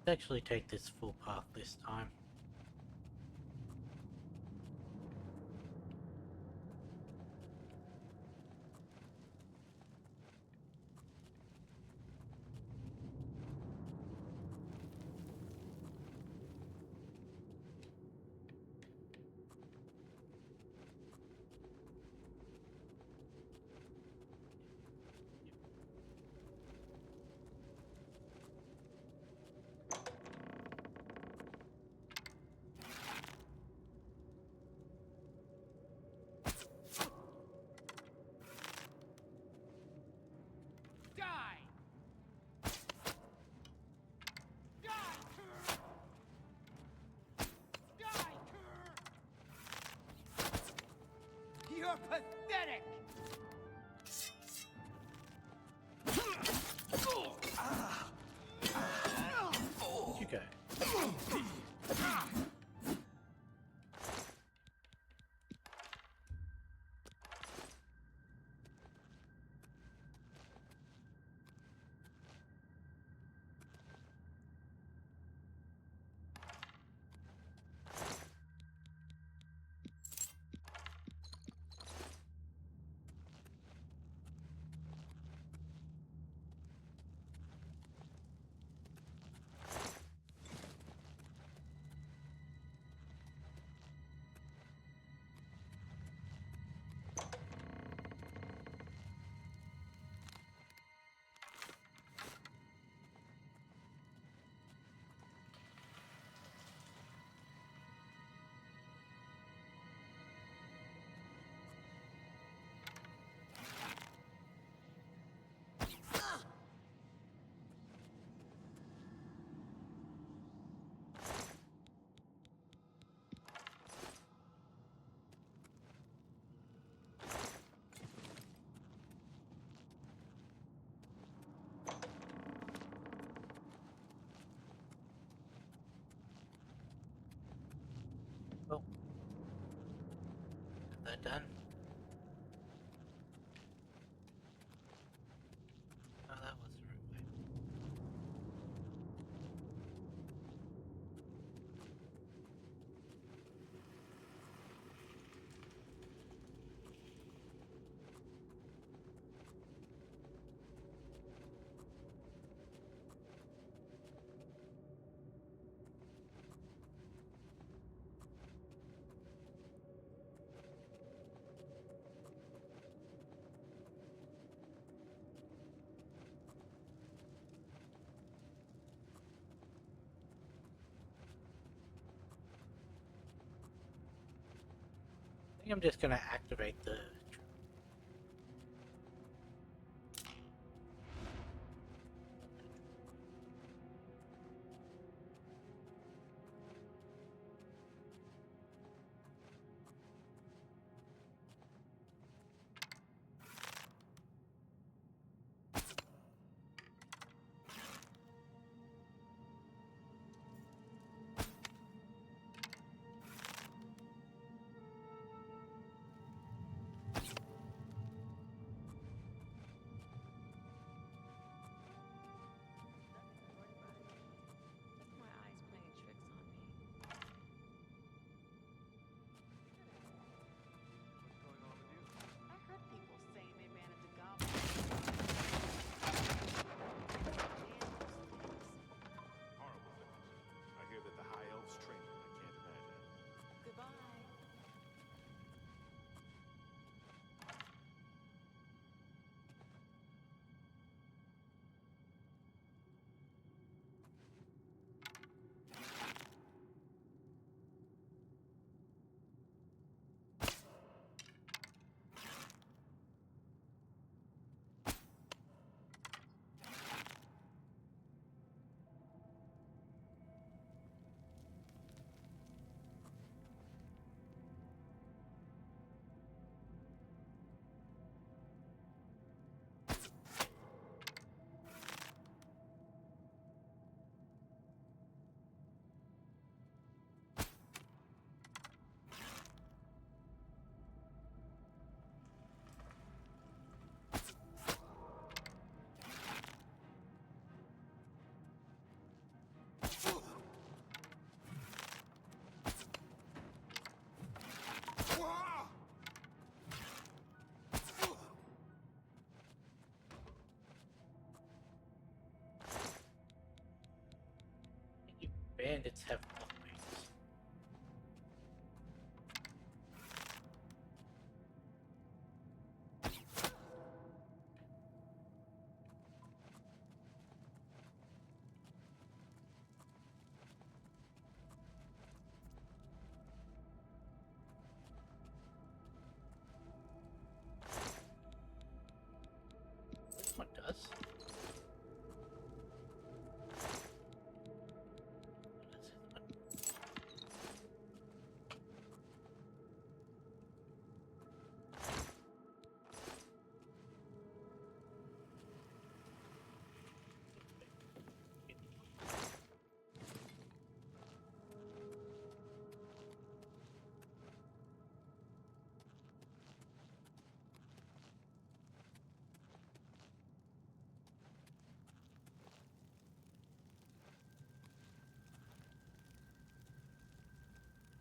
Let's actually take this full path this time. You're pathetic! You go. Well, that done. Oh, that was the right way. I think I'm just gonna activate the. And it's heavy weights. This one does.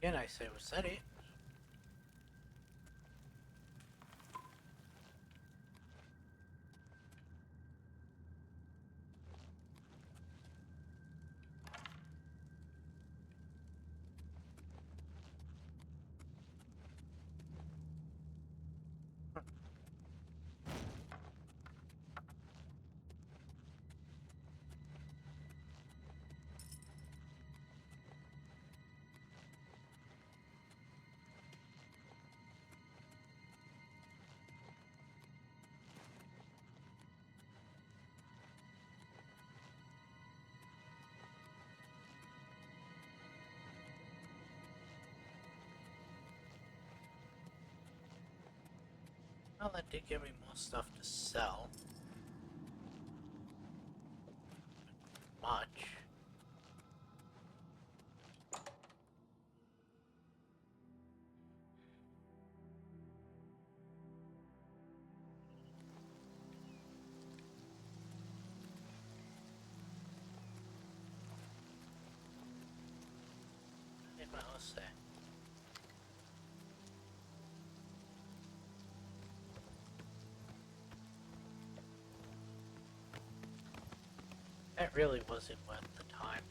Again, I say, was that it? Well, that did give me more stuff to sell. Much. What else there? That really wasn't worth the time.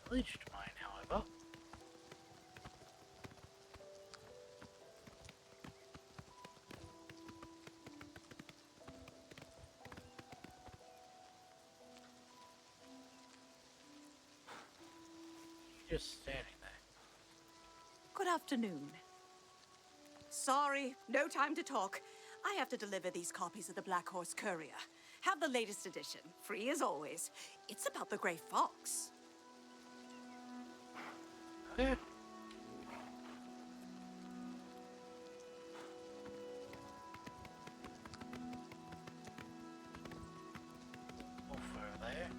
Bleached mine, however. Just standing there. Good afternoon. Sorry, no time to talk. I have to deliver these copies of the Black Horse Courier. Have the latest edition, free as always. It's about the Grey Fox. Okay. Over there.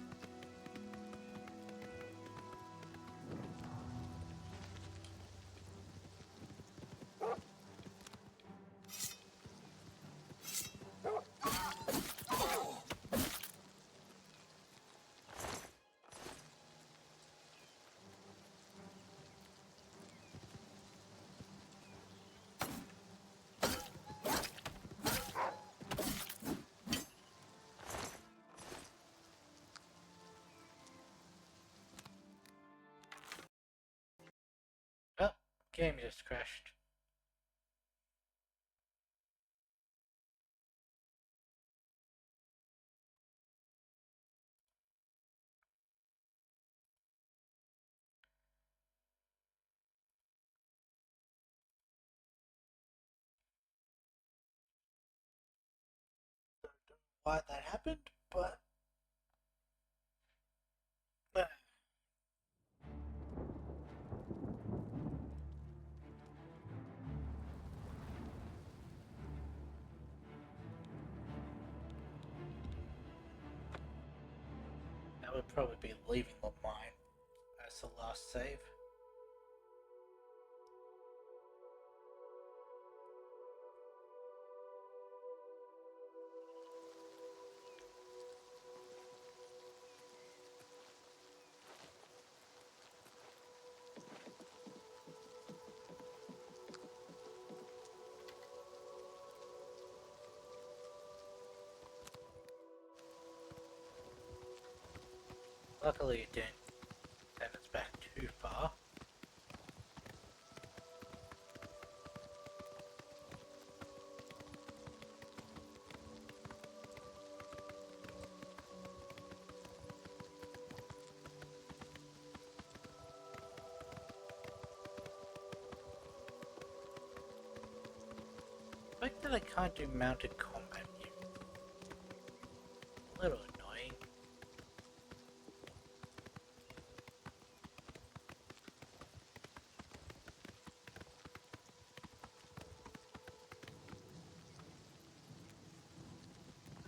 Oh, game just crashed. Why that happened, but that would probably be leaving the mine as the last save. Luckily it didn't send us back too far. I think that I can't do mounted combat here. A little annoying.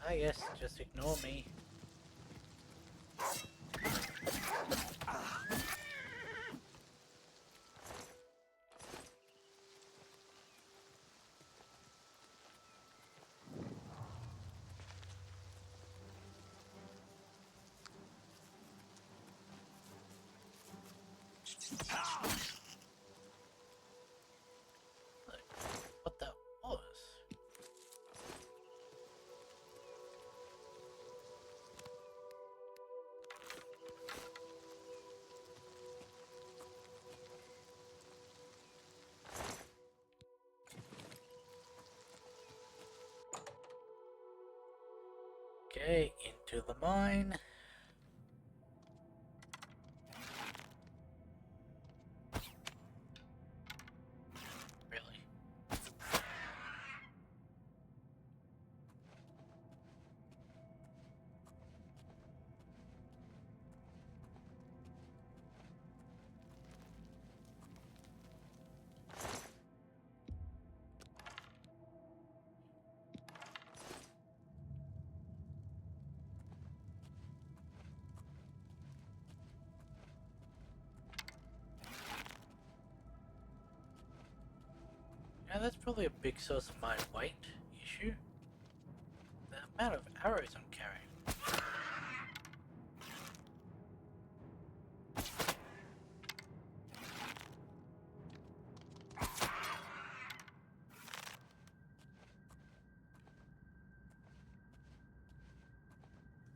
I guess just ignore me. Look, what that was? Okay, into the mine. Really? Yeah, that's probably a big source of my weight issue. The amount of arrows I'm carrying.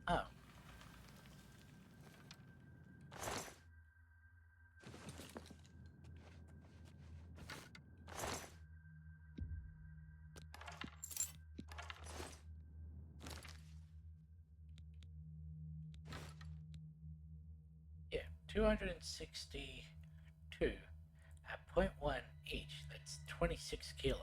Oh. Yeah, 262 at 0.1 each. That's 26 kilos.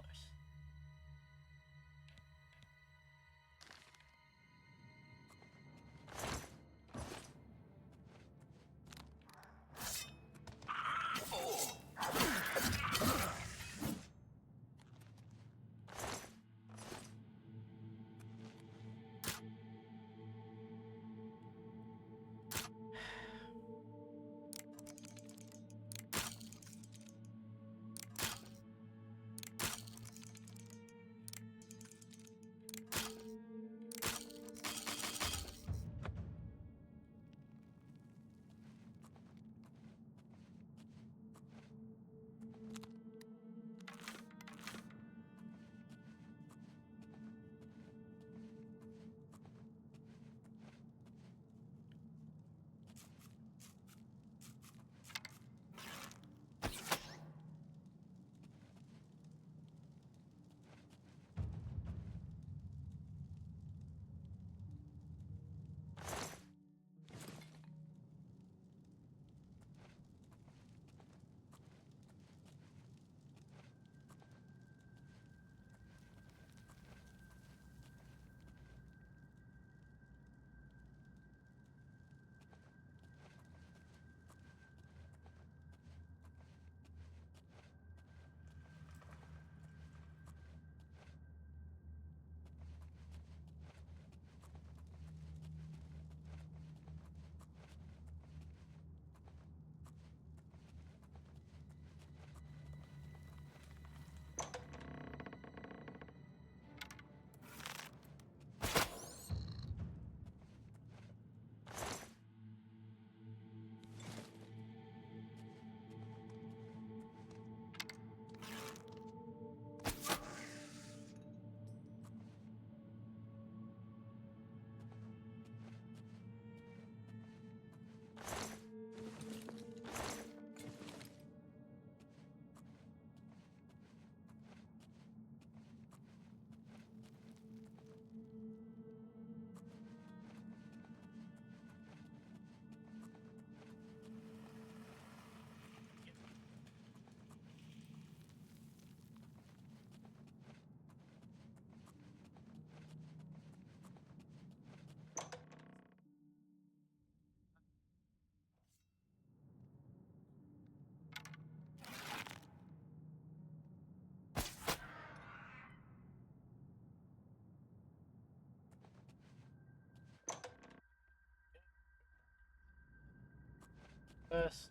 first.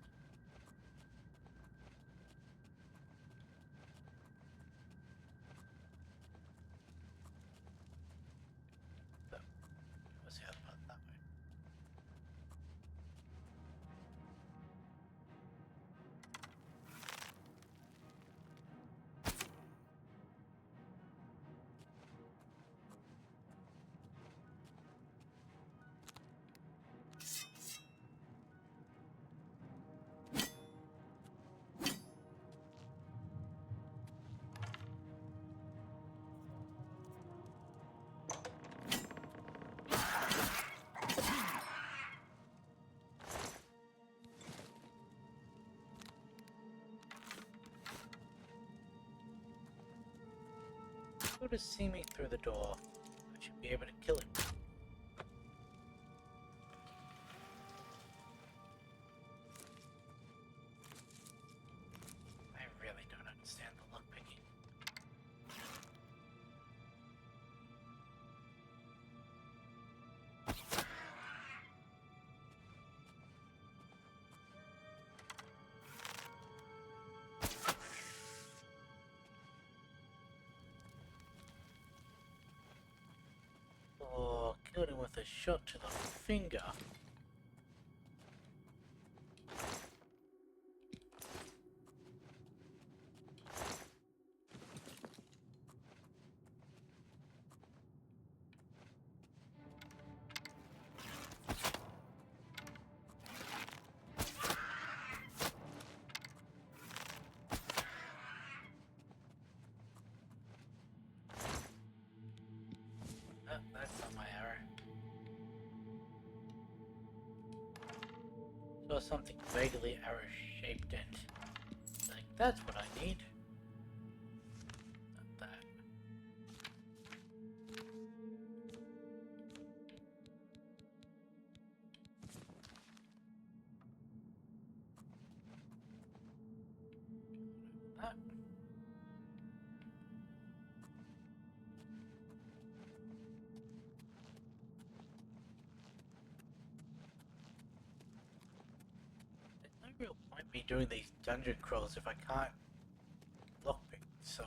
So, what's the other part that way? He'll just see me through the door. I should be able to kill him. I really don't understand the lockpicking. Oh, killed him with a shot to the finger. Oh, that's not my arrow. Saw something vaguely arrow-shaped and like, that's what I need. Not that. That. There's no real point me doing these dungeon crawls if I can't lockpick, so...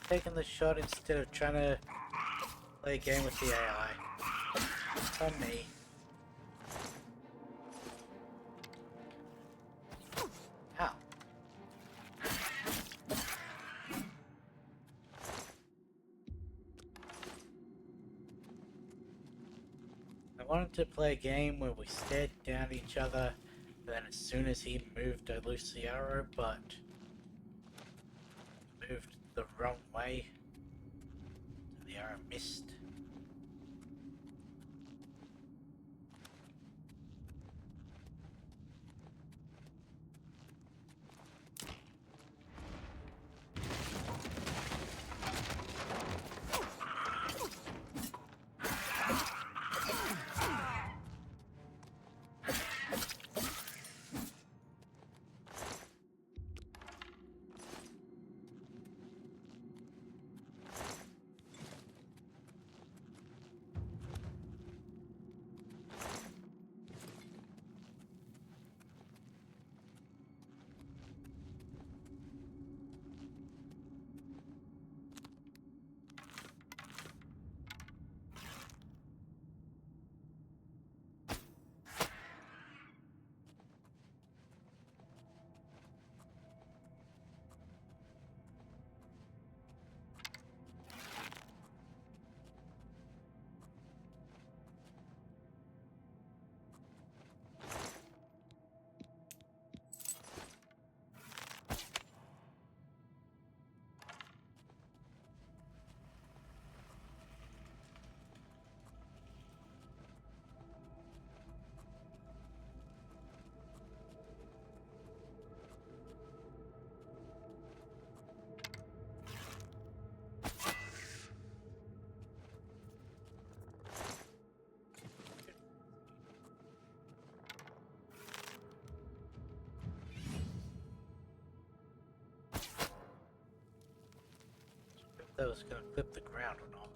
Taking the shot instead of trying to play a game with the AI. It's on me. Ow. I wanted to play a game where we stared down at each other, and then as soon as he moved I loosed the arrow, but moved the wrong way. So the arrow missed. that was gonna clip the ground or not.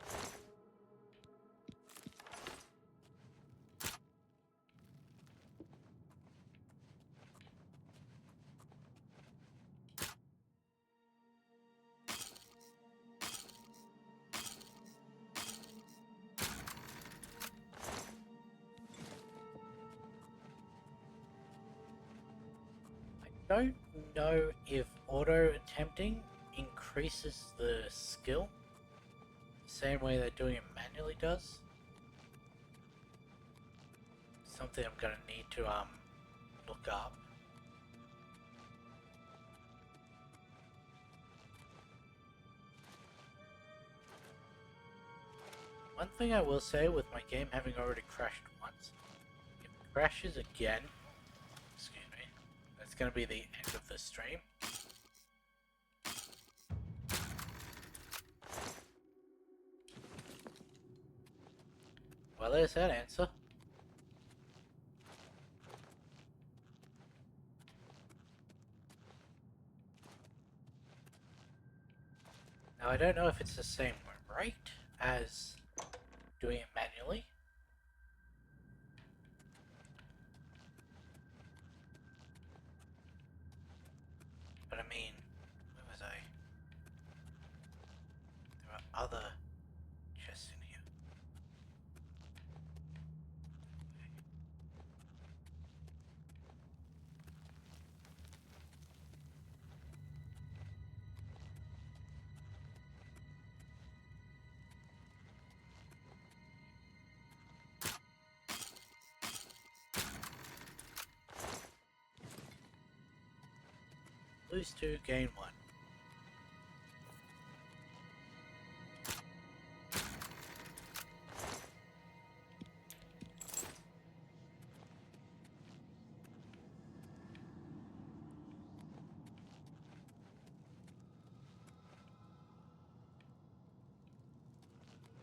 I don't know if auto attempting increases the skill the same way that doing it manually does. Something I'm gonna need to look up. One thing I will say with my game having already crashed once, if it crashes again, excuse me, that's gonna be the end of the stream. Well, there's that answer. Now, I don't know if it's the same rate as doing it manually. But I mean, where was I? There are other chests in here. Lose 2, gain 1.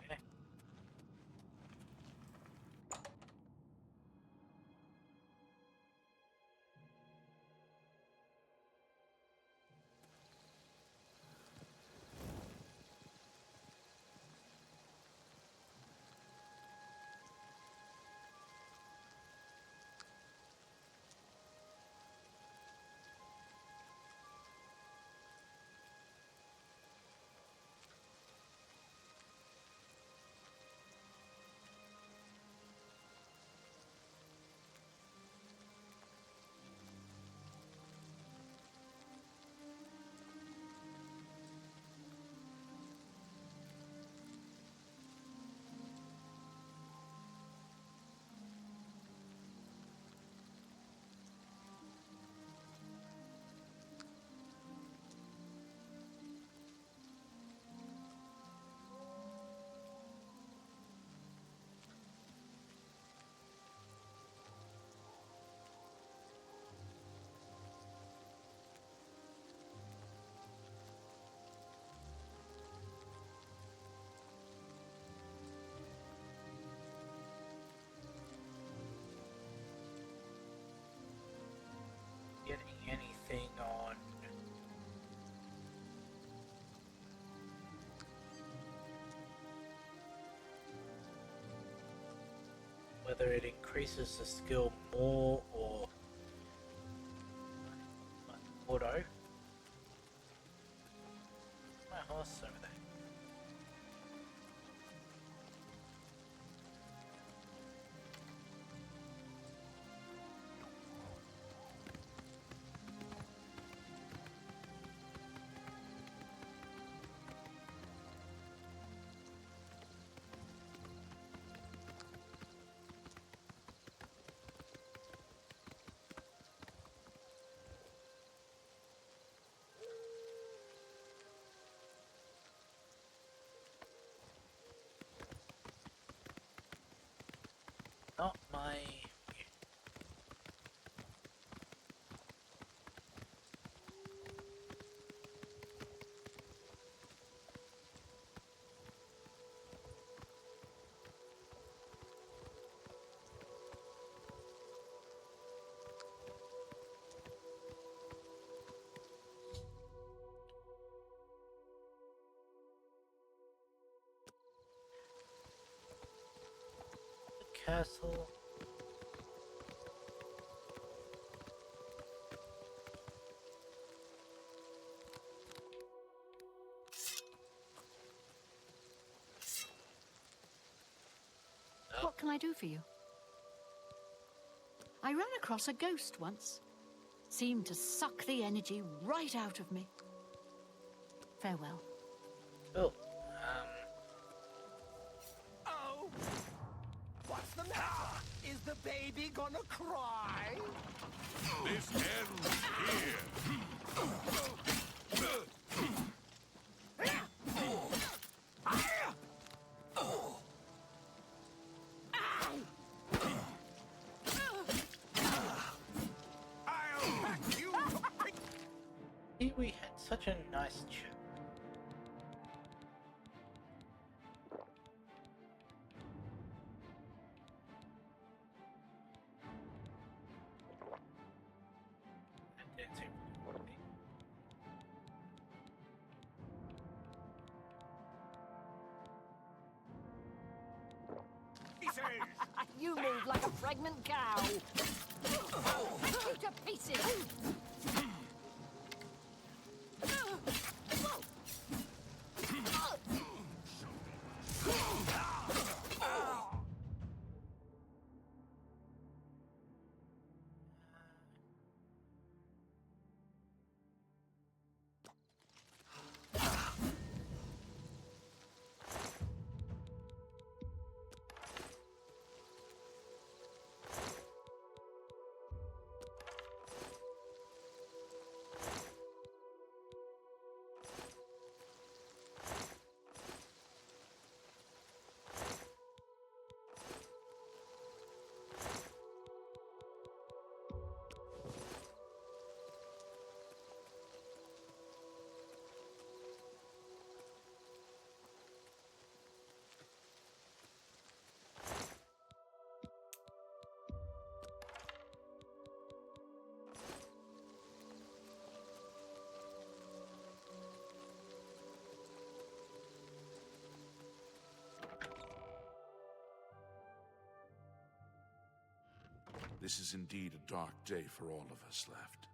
Okay. Getting anything on whether it increases the skill more or auto. My horse over there. Not my... castle. What can I do for you? I ran across a ghost once. Seemed to suck the energy right out of me. Farewell. Oh, Oh! What's the matter? Is the baby gonna cry? This ends here. I'll pack you to see, we had such a nice chat. That didn't seem to work. pieces! You move like a pregnant cow. Go to pieces. This is indeed a dark day for all of us left.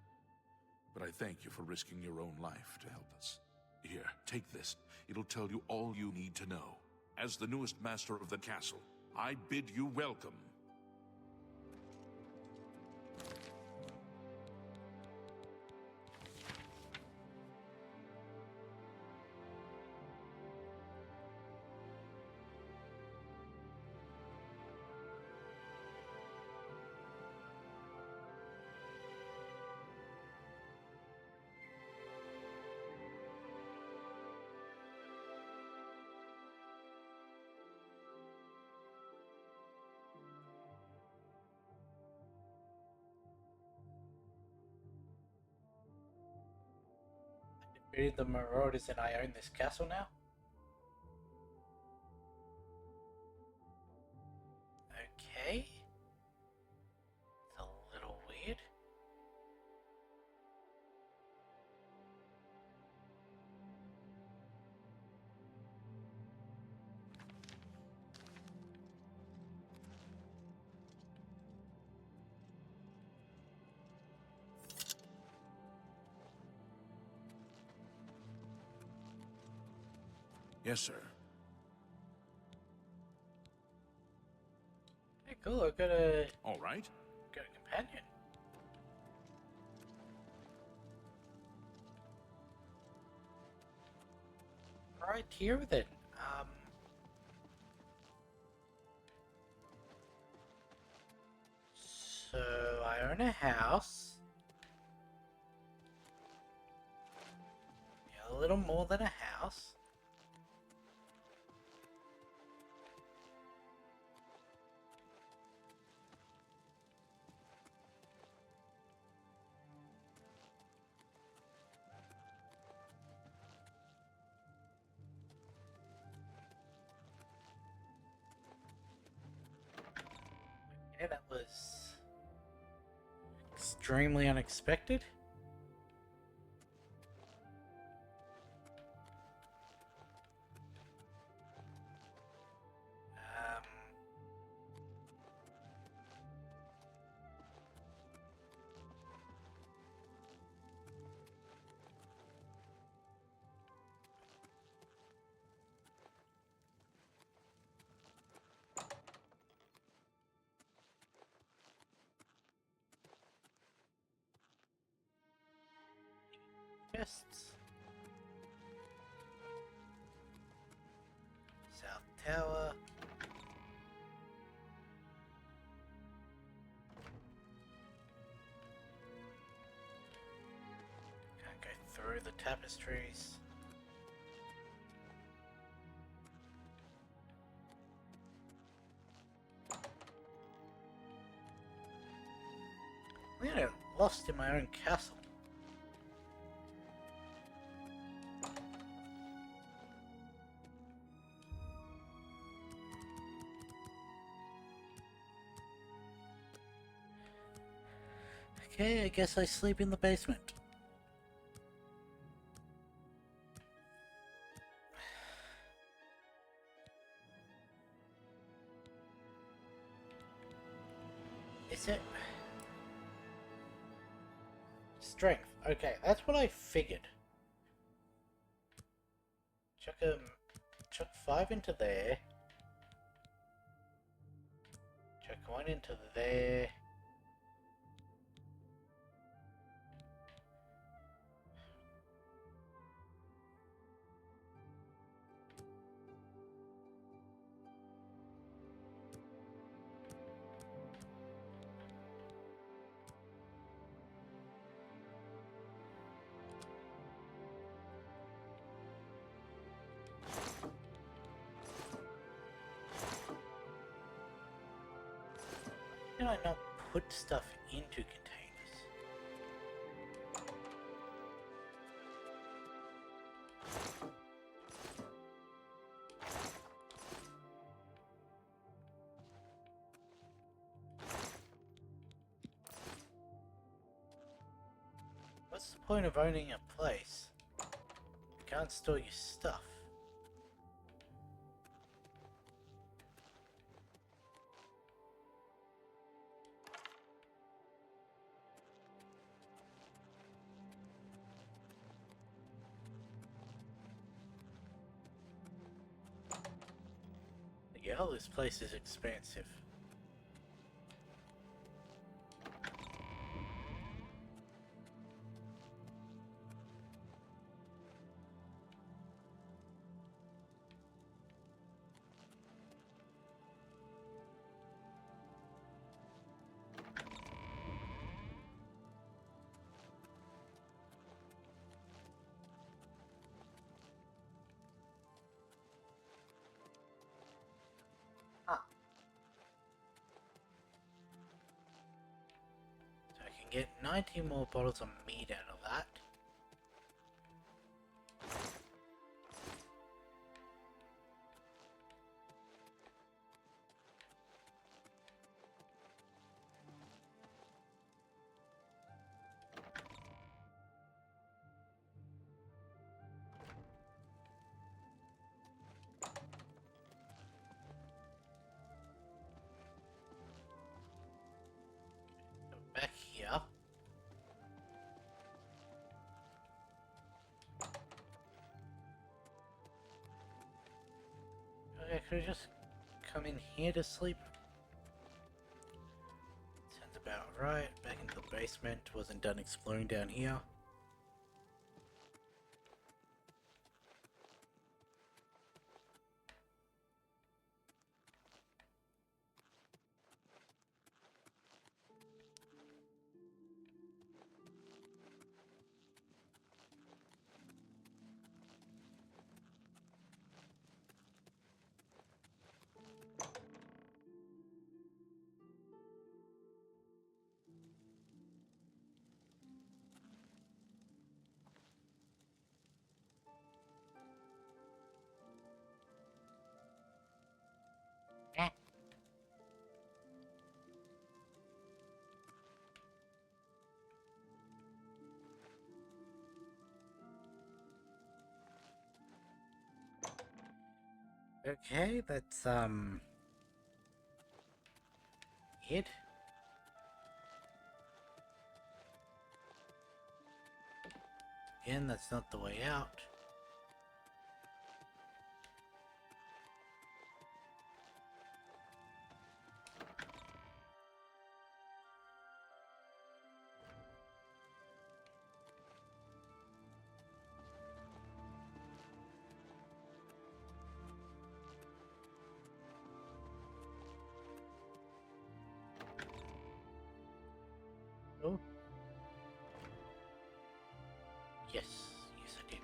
But I thank you for risking your own life to help us. Here, take this. It'll tell you all you need to know. As the newest master of the castle, I bid you welcome. Defeated the Marauders and I own this castle now? Okay. It's a little weird. Yes, sir. Hey, cool, I got a All right. companion. Right here then. So I own a house. Yeah, a little more than a house. Yeah, that was extremely unexpected. Chests. South Tower. Can't go through the tapestries. I'm getting lost in my own castle. Okay, I guess I sleep in the basement. Is it? Strength. Okay, that's what I figured. Chuck 5 into there. Chuck 1 into there. Why did I not put stuff into containers? What's the point of owning a place if you can't store your stuff? Yeah, this place is expansive. So I can get 90 more bottles of meat out of that. Back here. Okay, could I just come in here to sleep? Sounds about right. Back into the basement. Wasn't done exploring down here. Okay, that's it. Again, that's not the way out. Yes, yes I did.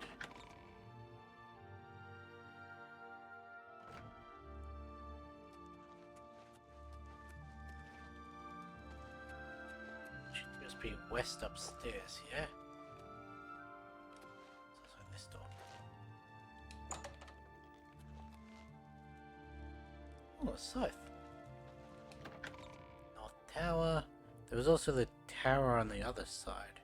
Should just be west upstairs, yeah? It's also this door. Oh, a scythe. North Tower. There was also the tower on the other side.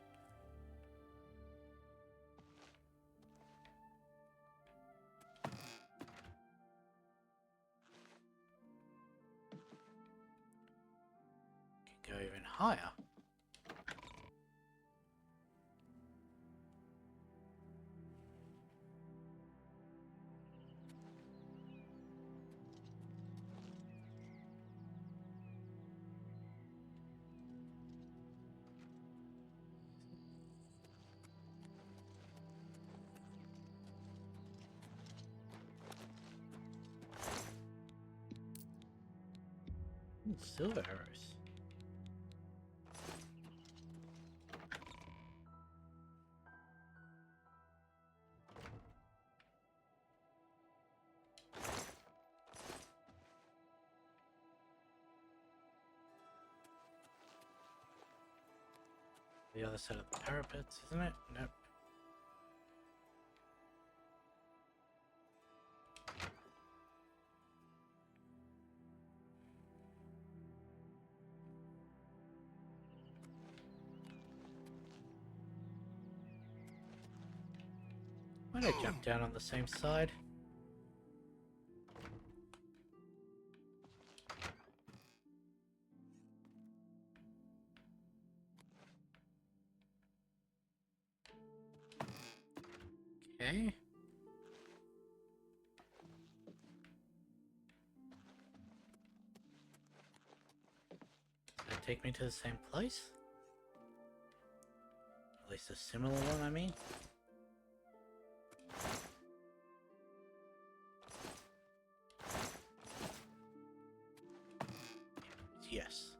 Can go even higher. Silver arrows. The other side of the parapets, isn't it? Nope. Why did I jump down on the same side? Okay. Does that take me to the same place? At least a similar one, I mean. Yes.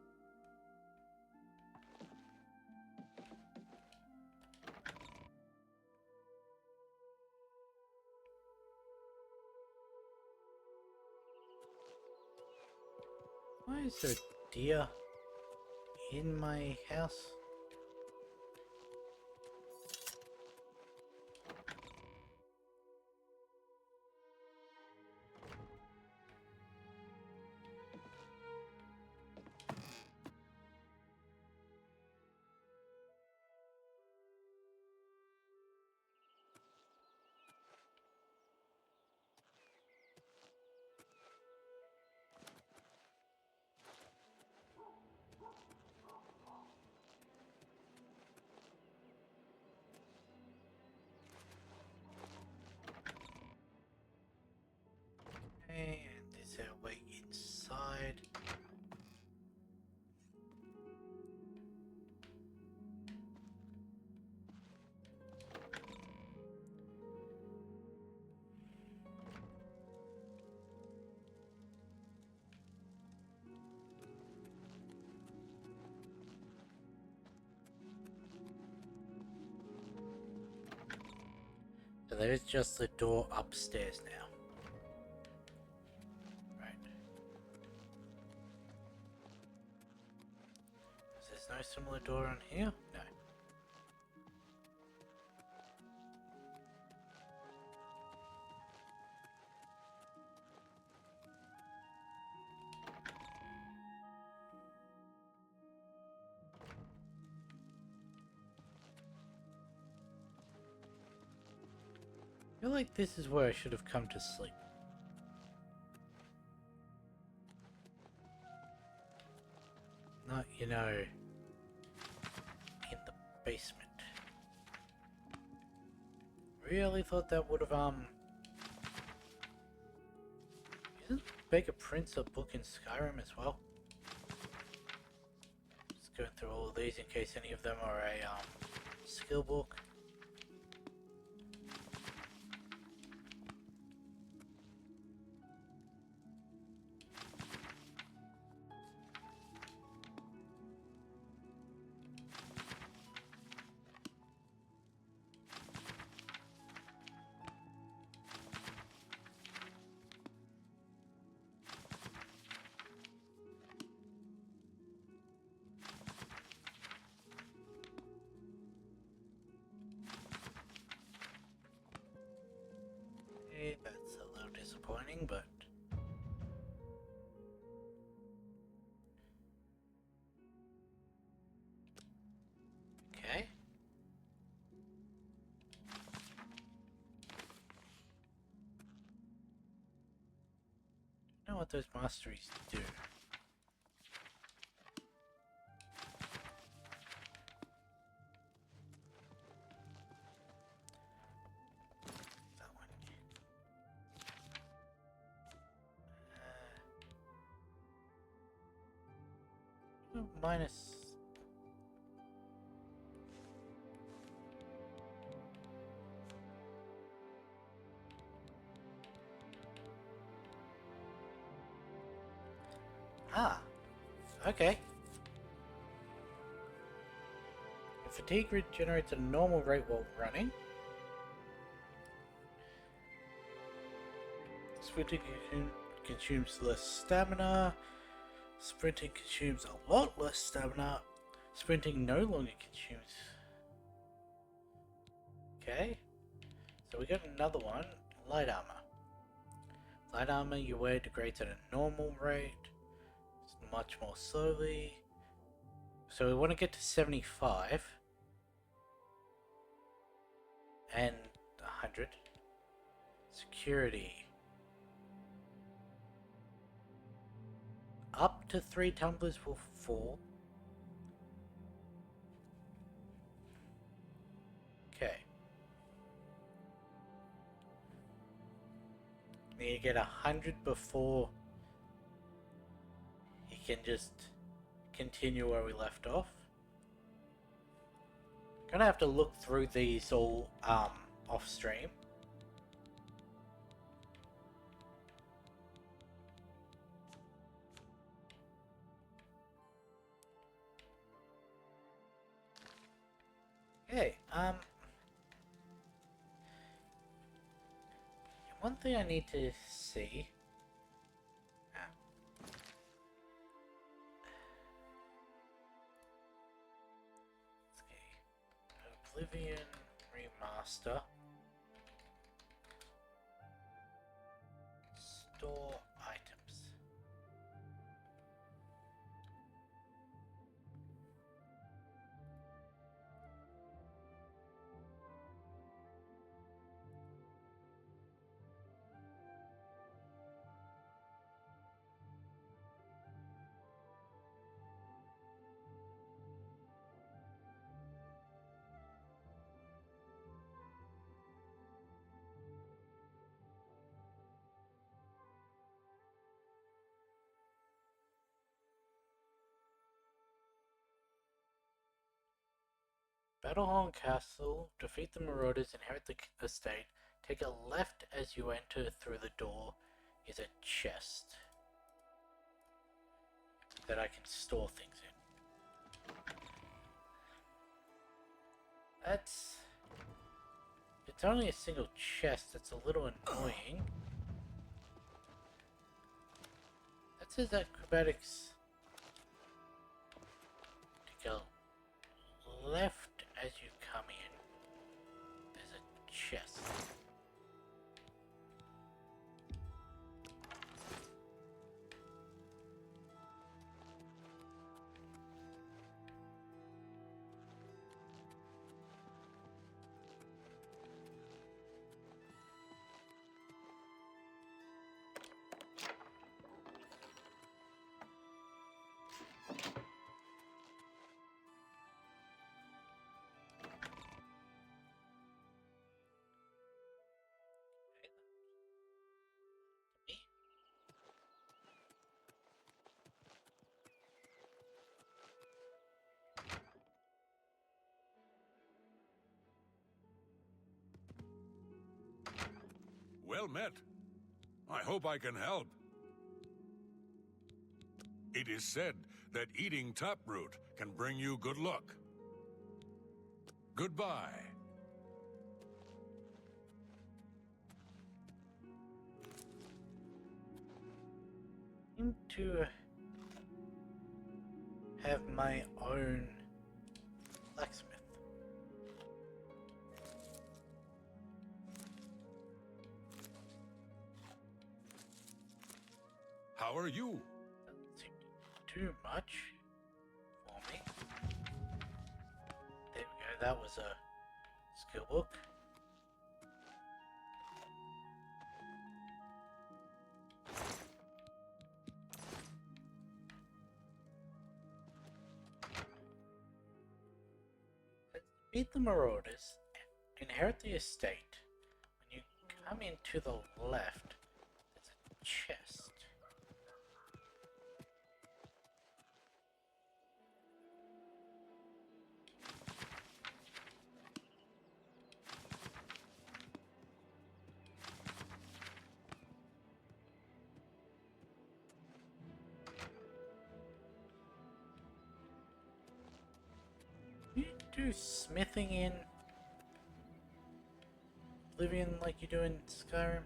Why is there a deer in my house? And is there a way inside? So there is just the door upstairs now. Right. So there's no similar door on here? No. I feel like this is where I should have come to sleep. Not, you know, in the basement. Really thought that would have, Isn't Beggar Prince a book in Skyrim as well? Just going through all of these in case any of them are a, skill book. anything, but okay. Don't know what those masteries do. That one. Minus. Ah, okay. If fatigue regenerates at a normal rate while running, sprinting consumes less stamina. Sprinting consumes a lot less stamina. Sprinting no longer consumes. Okay, so we got another one. Light armor. Light armor you wear degrades at a normal rate. It's much more slowly. So we want to get to 75 and 100. Security. Up to 3 tumblers will fall. Okay. Need to get 100 before he can just continue where we left off. Gonna have to look through these all off stream. Okay, one thing I need to see. Okay. Oblivion Remaster. Store items. Battlehorn Castle, defeat the marauders, inherit the estate, take a left as you enter through the door is a chest that I can store things in. That's... It's only a single chest, that's a little annoying. That says acrobatics. Take a left as you come in, there's a chest. Well met. I hope I can help. It is said that eating taproot can bring you good luck. Goodbye. Seem to have my own blacksmith. How are you? Doesn't seem to do much for me. There we go, that was a skill book. Beat the Marauders, inherit the estate. When you come in to the left, there's a chest. You do smithing in Oblivion like you do in Skyrim?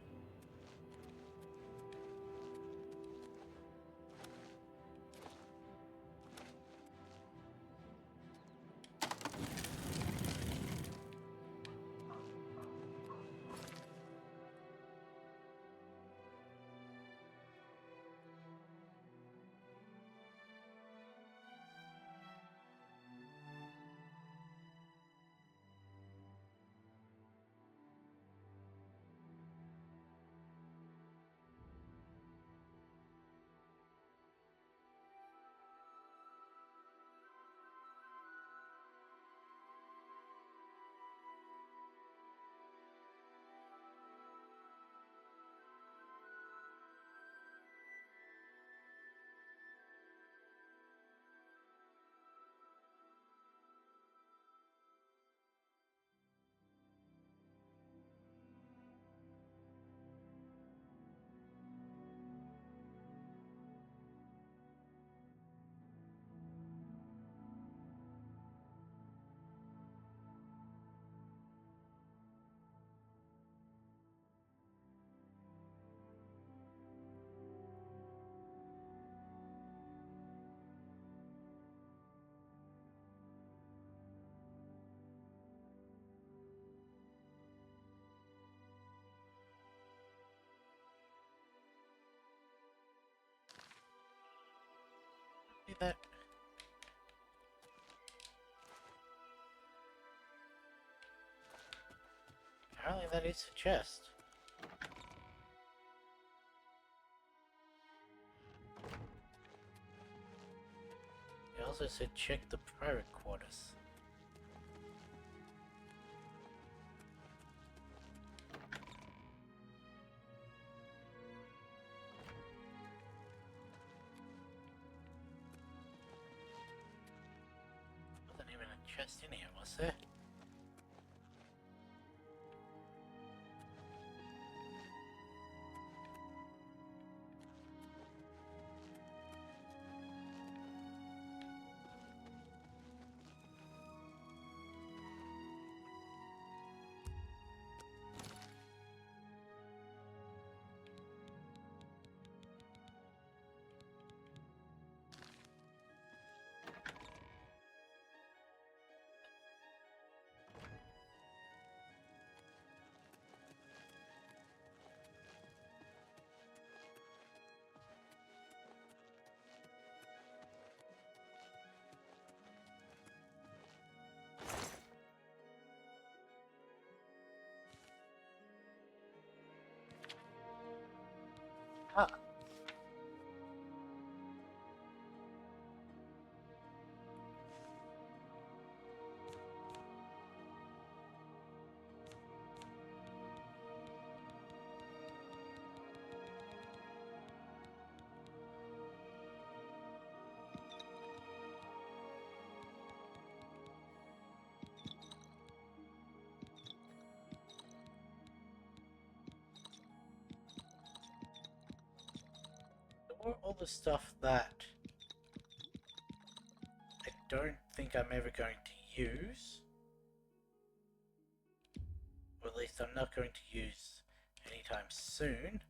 See that? Apparently that is a chest. He also said check the pirate quarters. Wasn't even a chest in here, was there? Ah. Or all the stuff that I don't think I'm ever going to use. Or at least I'm not going to use anytime soon.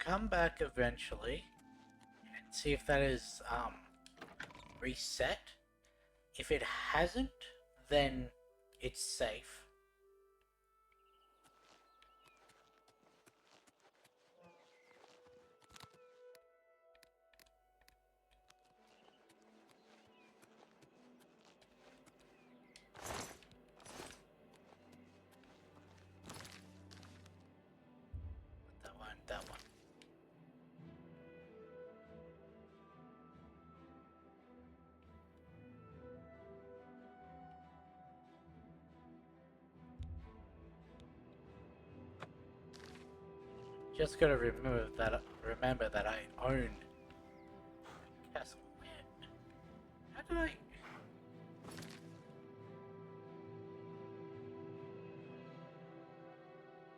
come back eventually and see if that is reset. If it hasn't, then it's safe. That one. Just gotta remember that I own Castle. How did I?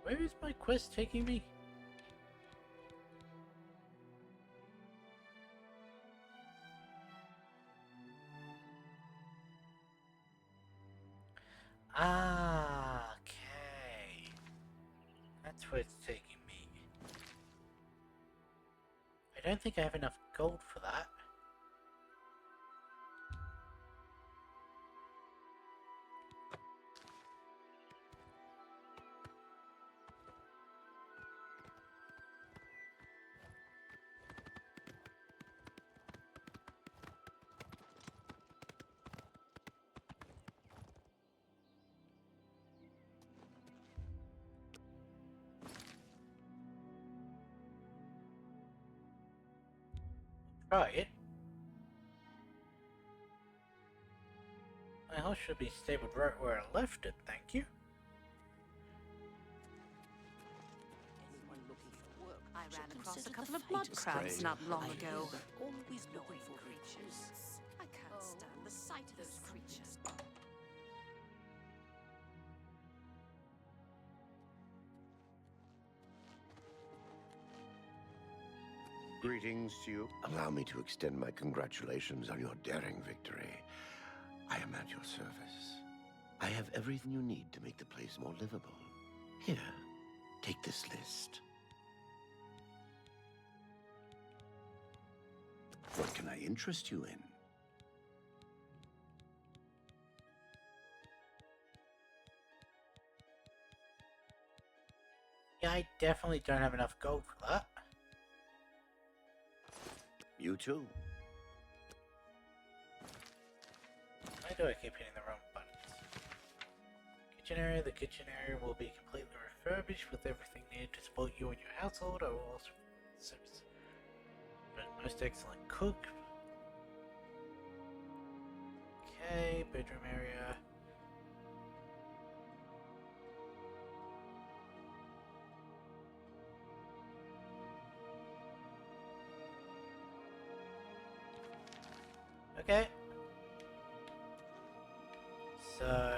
Where is my quest taking me? Ah, okay. That's where it's taking me. I don't think I have enough gold for that. Try it. My horse should be stabled right where I left it, thank you. Anyone looking for work? I ran across a couple of blood crabs not long ago. Always looking for creatures. I can't stand the sight of those creatures. Greetings to you. Allow me to extend my congratulations on your daring victory. I am at your service. I have everything you need to make the place more livable. Here, take this list. What can I interest you in? Yeah, I definitely don't have enough gold for that. You too. Why do I keep hitting the wrong buttons? Kitchen area. The kitchen area will be completely refurbished with everything needed to support you and your household. I will also service most excellent cook. Okay, bedroom area. Okay. So,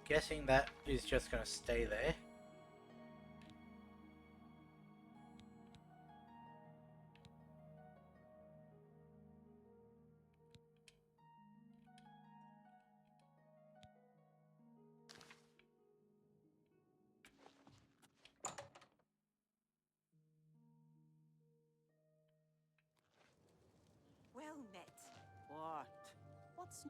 guessing that is just going to stay there. Well met. What? What's...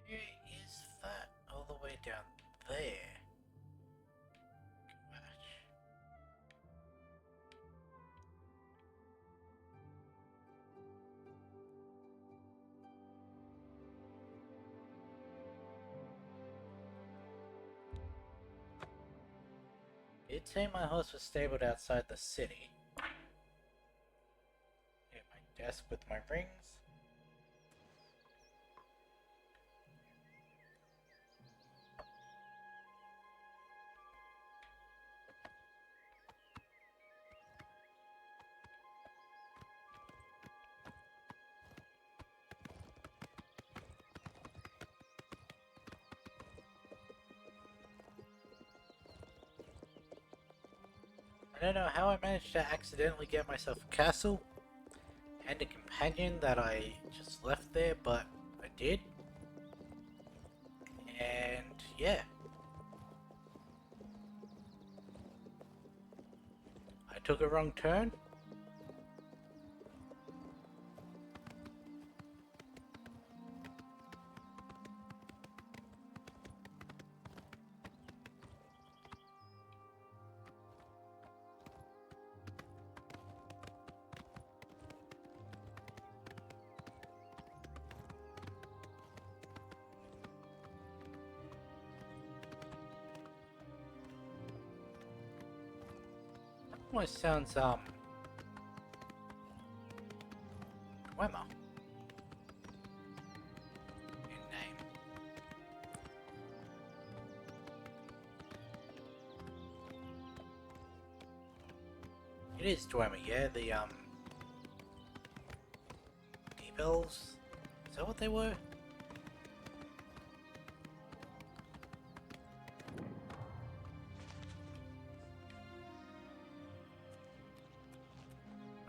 Where is that? All the way down there. Gosh. It'd say my horse was stabled outside the city. Get my desk with my rings. I don't know how I managed to accidentally get myself a castle and a companion that I just left there, but I did. And yeah. took a wrong turn? Almost sounds, Wemmer. In name. It is Dwemer, yeah, the, E-bells? Is that what they were?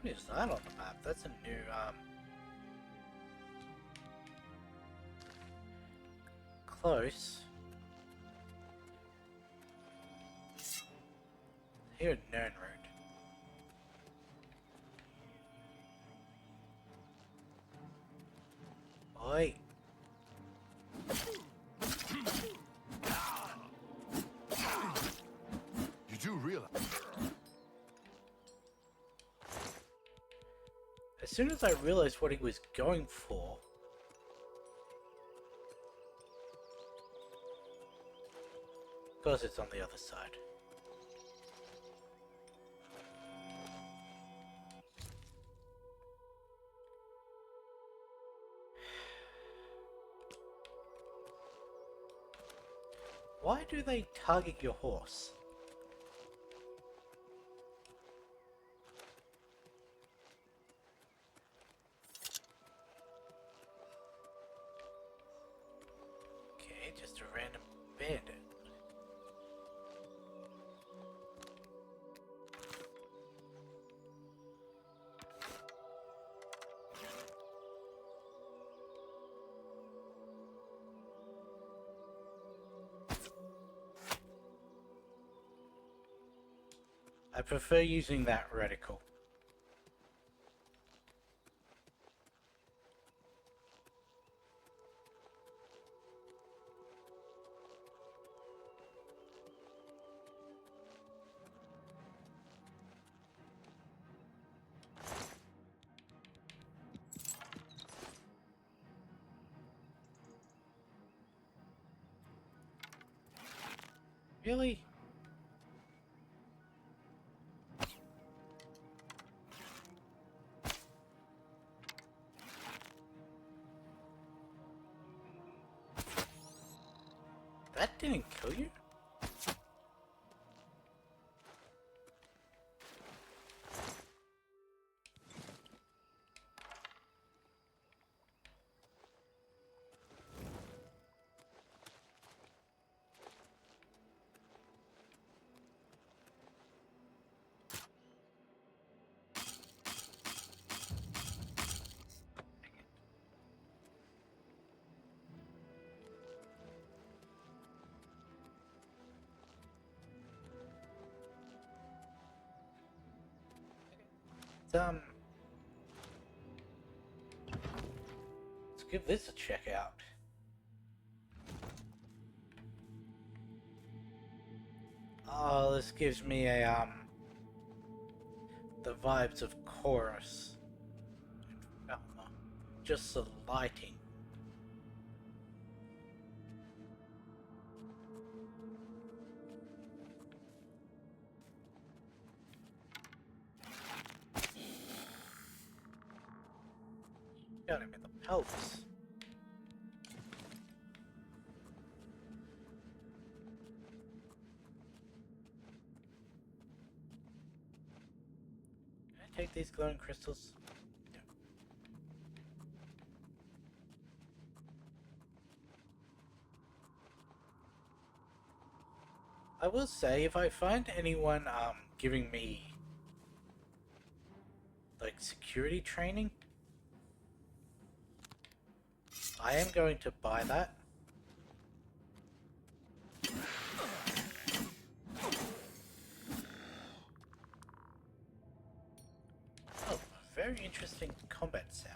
What is that on the map? That's a new, close. Here at Nernroot. Oi. You do realize... As soon as I realized what he was going for, because it's on the other side. Why do they target your horse? Okay, just a random bandit. I prefer using that reticle. Really? That didn't kill you? Let's give this a check out. Oh, this gives me a, the vibes of Chorus. Just the lighting. Got him in the pelts. Can I take these glowing crystals? No. I will say, if I find anyone giving me like security training, I am going to buy that. very interesting combat sound.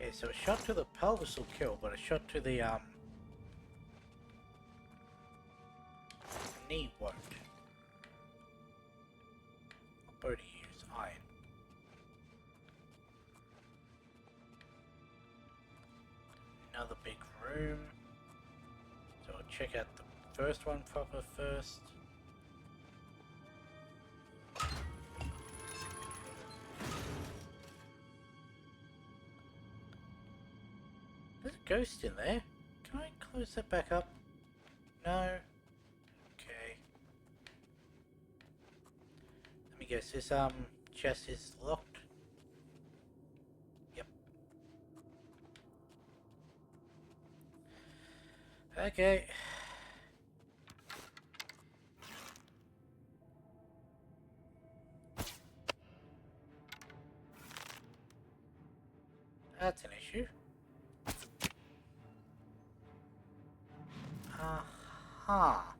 Okay, so a shot to the pelvis will kill, but a shot to the knee won't. I'll both use iron. Another big room. So I'll check out the first one proper first. There's a ghost in there. Can I close that back up? No. Okay. Let me guess, this chest is locked. Yep. Okay. That's an issue. Aha.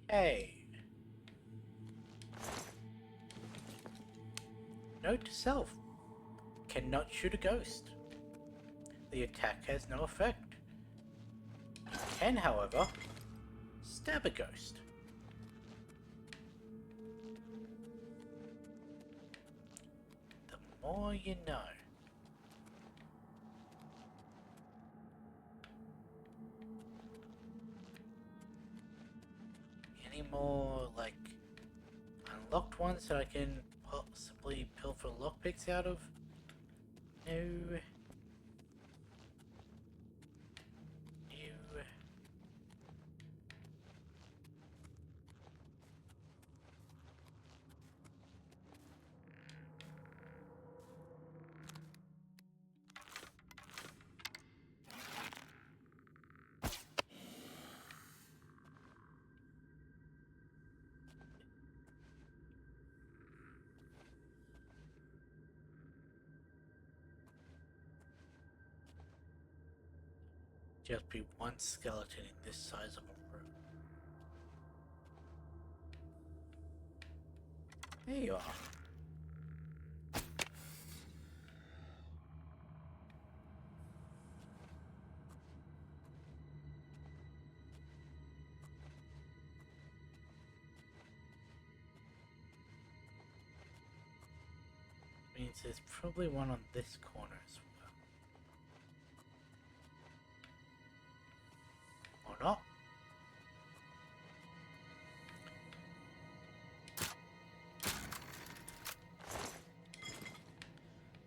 Okay. Note to self. Cannot shoot a ghost. The attack has no effect. You can, however, stab a ghost. The more you know. Any more, like, unlocked ones that I can possibly pilfer lockpicks out of? No. No. Just be one skeleton in this size of a room. There you are. Means there's probably one on this corner as well. Or not.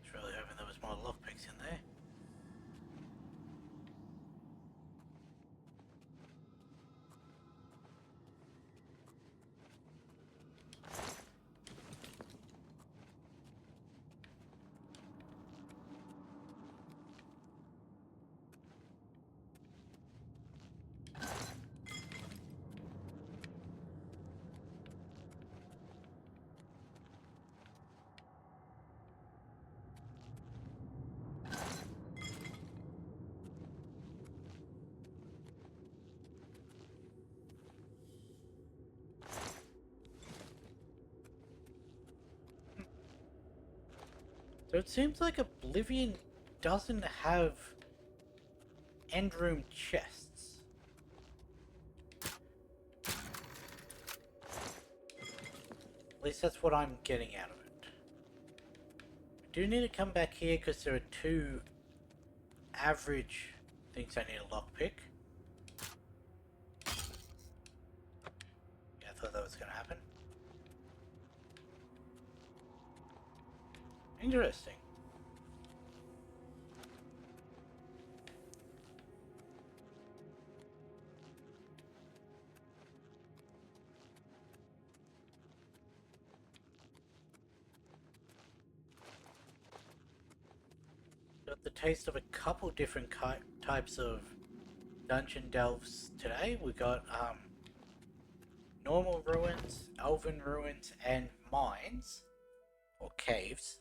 Was really hoping there was more lockpicks in there. So it seems like Oblivion doesn't have end room chests. At least that's what I'm getting out of it. I do need to come back here because there are 2 average things I need a lockpick. Yeah, I thought that was going to happen. Interesting. Got the taste of a couple different types of dungeon delves today. We got normal ruins, elven ruins, and mines or caves.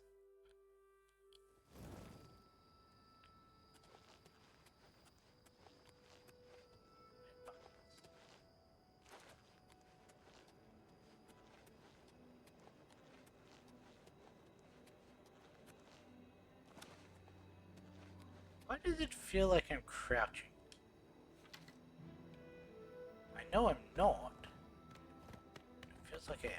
Why does it feel like I'm crouching? I know I'm not. It feels like I am.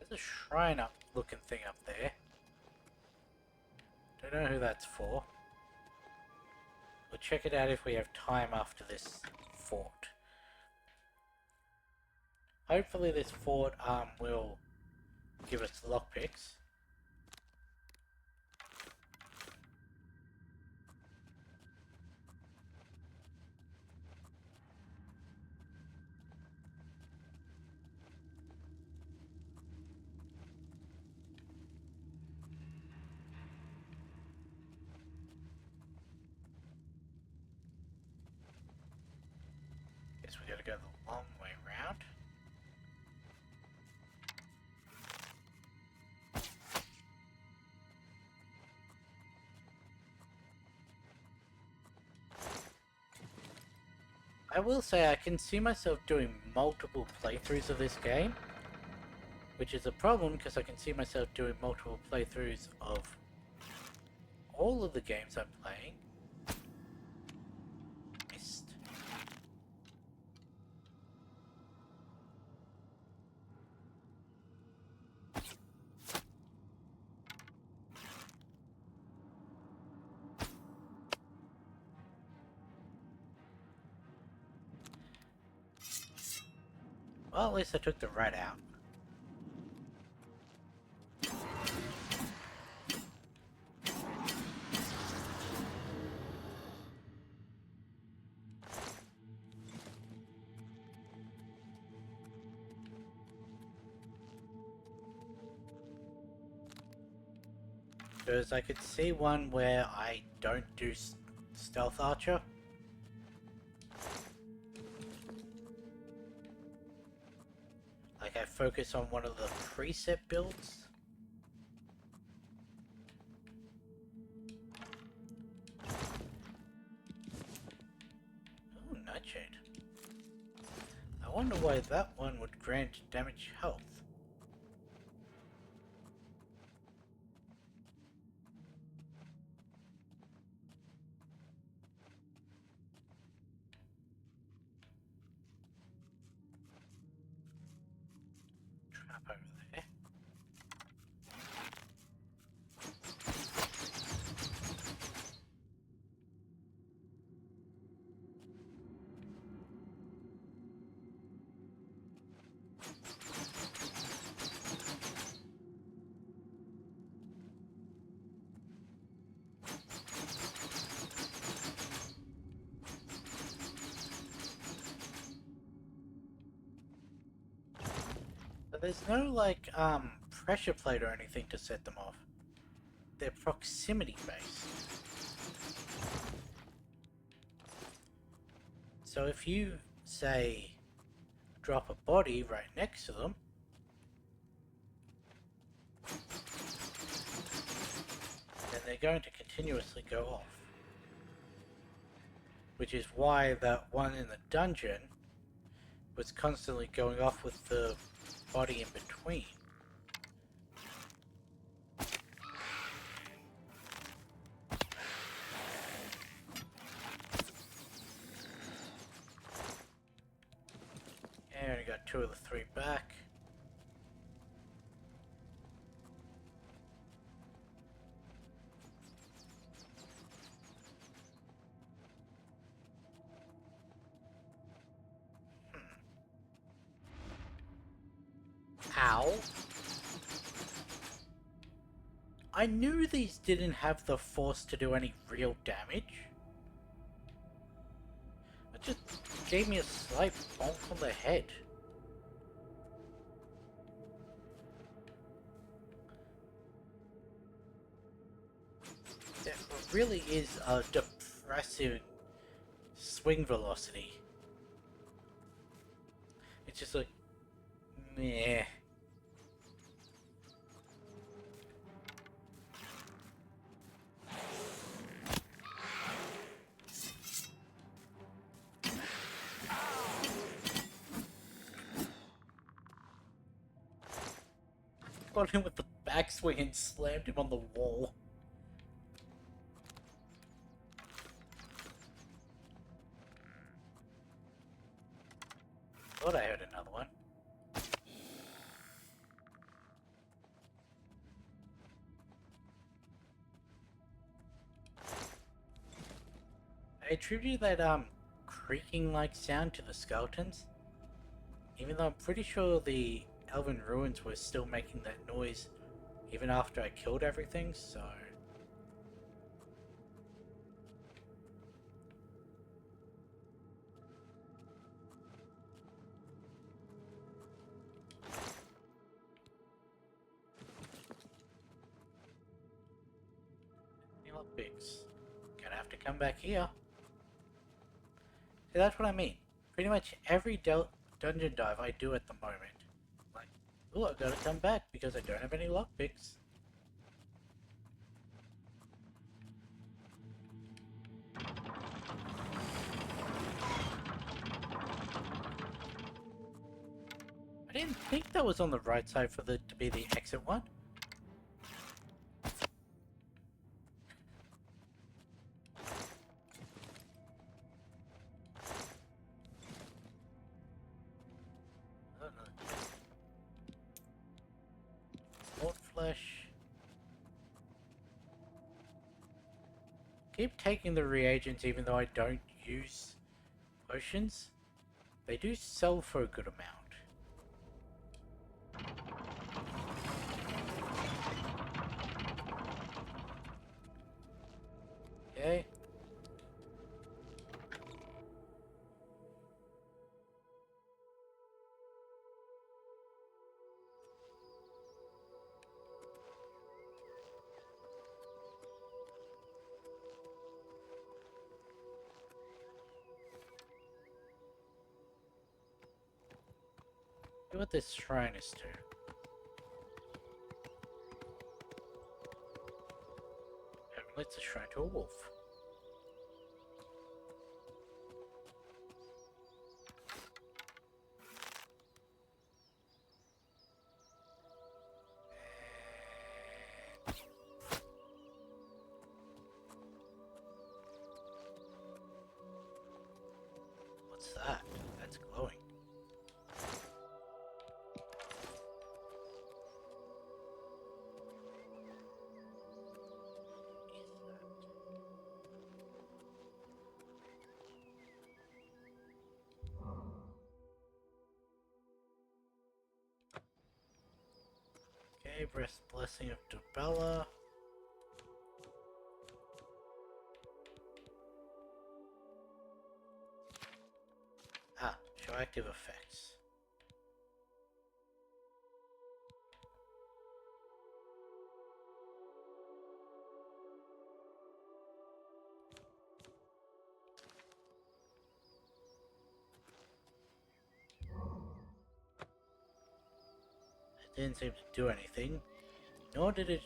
There's a shrine up looking thing up there. Don't know who that's for. We'll check it out if we have time after this fort. Hopefully this fort will give us lockpicks. Guess we gotta go the long way round. I will say I can see myself doing multiple playthroughs of this game, which is a problem because I can see myself doing multiple playthroughs of all of the games I'm playing. Missed. Well, at least I took the rat out. Because I could see one where I don't do stealth archer. Like I focus on one of the preset builds. Oh, Nightshade. I wonder why that one would grant damage health. Trap over there. But there's no like pressure plate or anything to set them off. They're proximity based. So if you, say, drop a body right next to them, then they're going to continuously go off. Which is why that one in the dungeon was constantly going off with the body in between. And I got 2 of the 3 back. Ow. I knew these didn't have the force to do any real damage. It just gave me a slight bonk on the head. There really is a depressive swing velocity. It's just like, meh. Got him with the backswing and slammed him on the wall. Thought I heard another one. I attribute that creaking like sound to the skeletons, even though I'm pretty sure the Elven Ruins were still making that noise even after I killed everything, so... Pigs. Gonna have to come back here. See, that's what I mean. Pretty much every dungeon dive I do at the moment. Like, oh, I've got to come back because I don't have any lockpicks. I didn't think that was on the right side for the to be the exit one. Old flesh. Keep taking the reagents even though I don't use potions. They do sell for a good amount. Okay. See what this shrine is to. Let's a shrine to a wolf. What's that? That's glowing. Okay, Blessing of Dobella. Ah, show active effects. Didn't seem to do anything, nor did it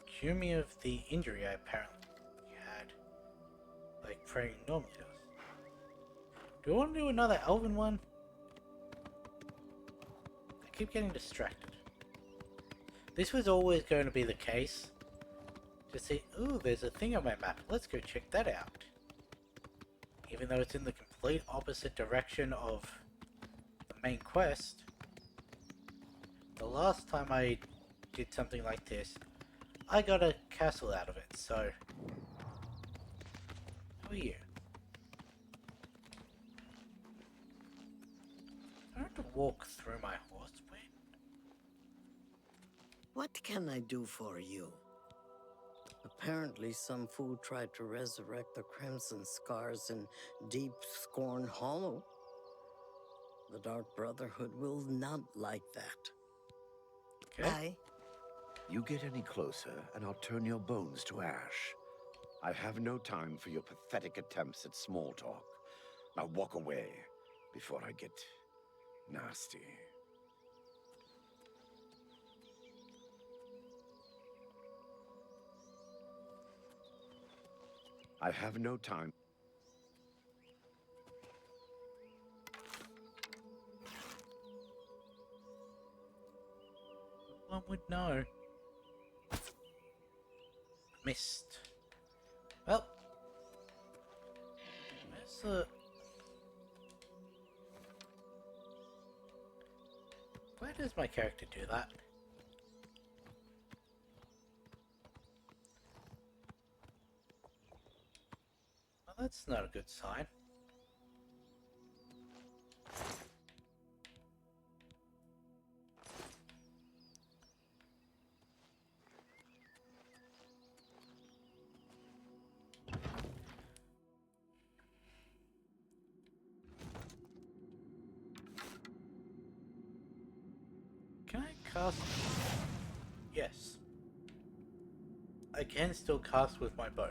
cure me of the injury I apparently had, like praying normally does. Do I want to do another elven one? I keep getting distracted. This was always going to be the case. To see, ooh, there's a thing on my map. Let's go check that out. Even though it's in the complete opposite direction of the main quest. The last time I did something like this, I got a castle out of it, so... Who are you? I have to walk through my horse. Wait. What can I do for you? Apparently, some fool tried to resurrect the Crimson Scars in Deep Scorn Hollow. The Dark Brotherhood will not like that. Okay. Bye. You get any closer, and I'll turn your bones to ash. I have no time for your pathetic attempts at small talk. Now walk away before I get nasty. I have no time. One would know. Missed. Well. Where's the... Where does my character do that? Well, that's not a good sign. Can I cast? Yes. I can still cast with my bow.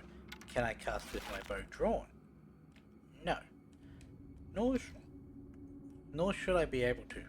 Can I cast with my bow drawn? No. Nor should I be able to.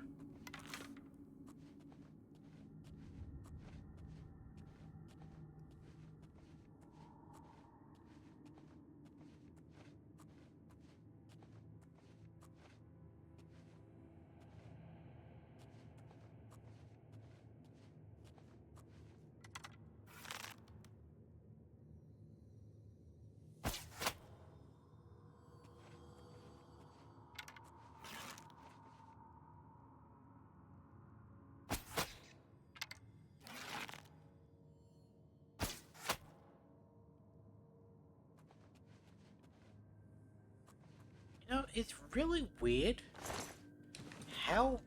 You know, it's really weird how...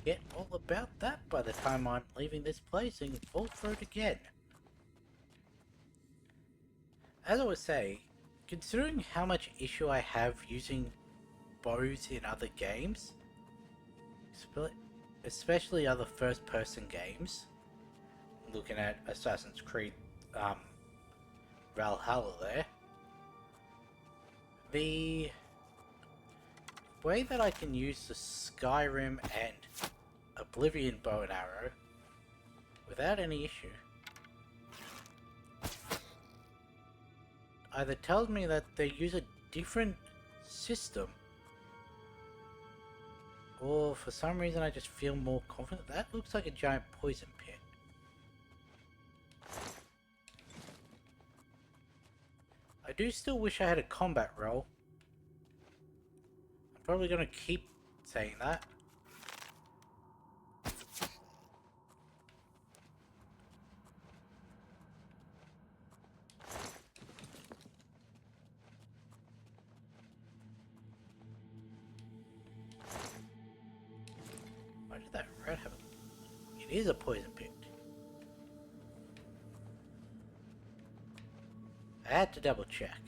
Get all about that by the time I'm leaving this place and fall through it again. As I was saying, considering how much issue I have using bows in other games, especially other first-person games, looking at Assassin's Creed Valhalla there, the way that I can use the Skyrim and Oblivion bow and arrow without any issue either tells me that they use a different system, or for some reason I just feel more confident. That looks like a giant poison pit. I do still wish I had a combat roll. I'm probably going to keep saying that. Why did that rat have a... It is a poison pit. I had to double check.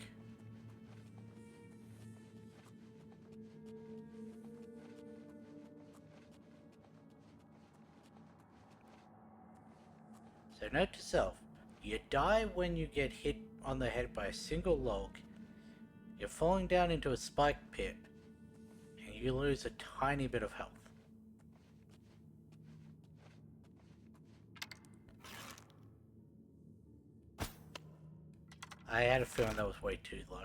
So note to self, you die when you get hit on the head by a single log, you're falling down into a spike pit, and you lose a tiny bit of health. I had a feeling that was way too low.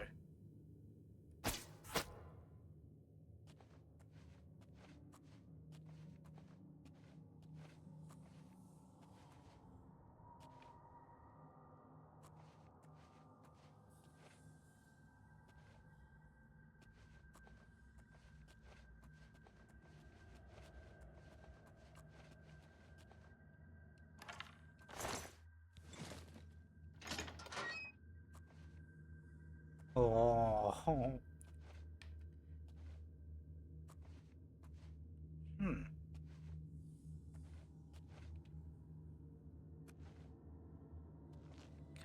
Oh.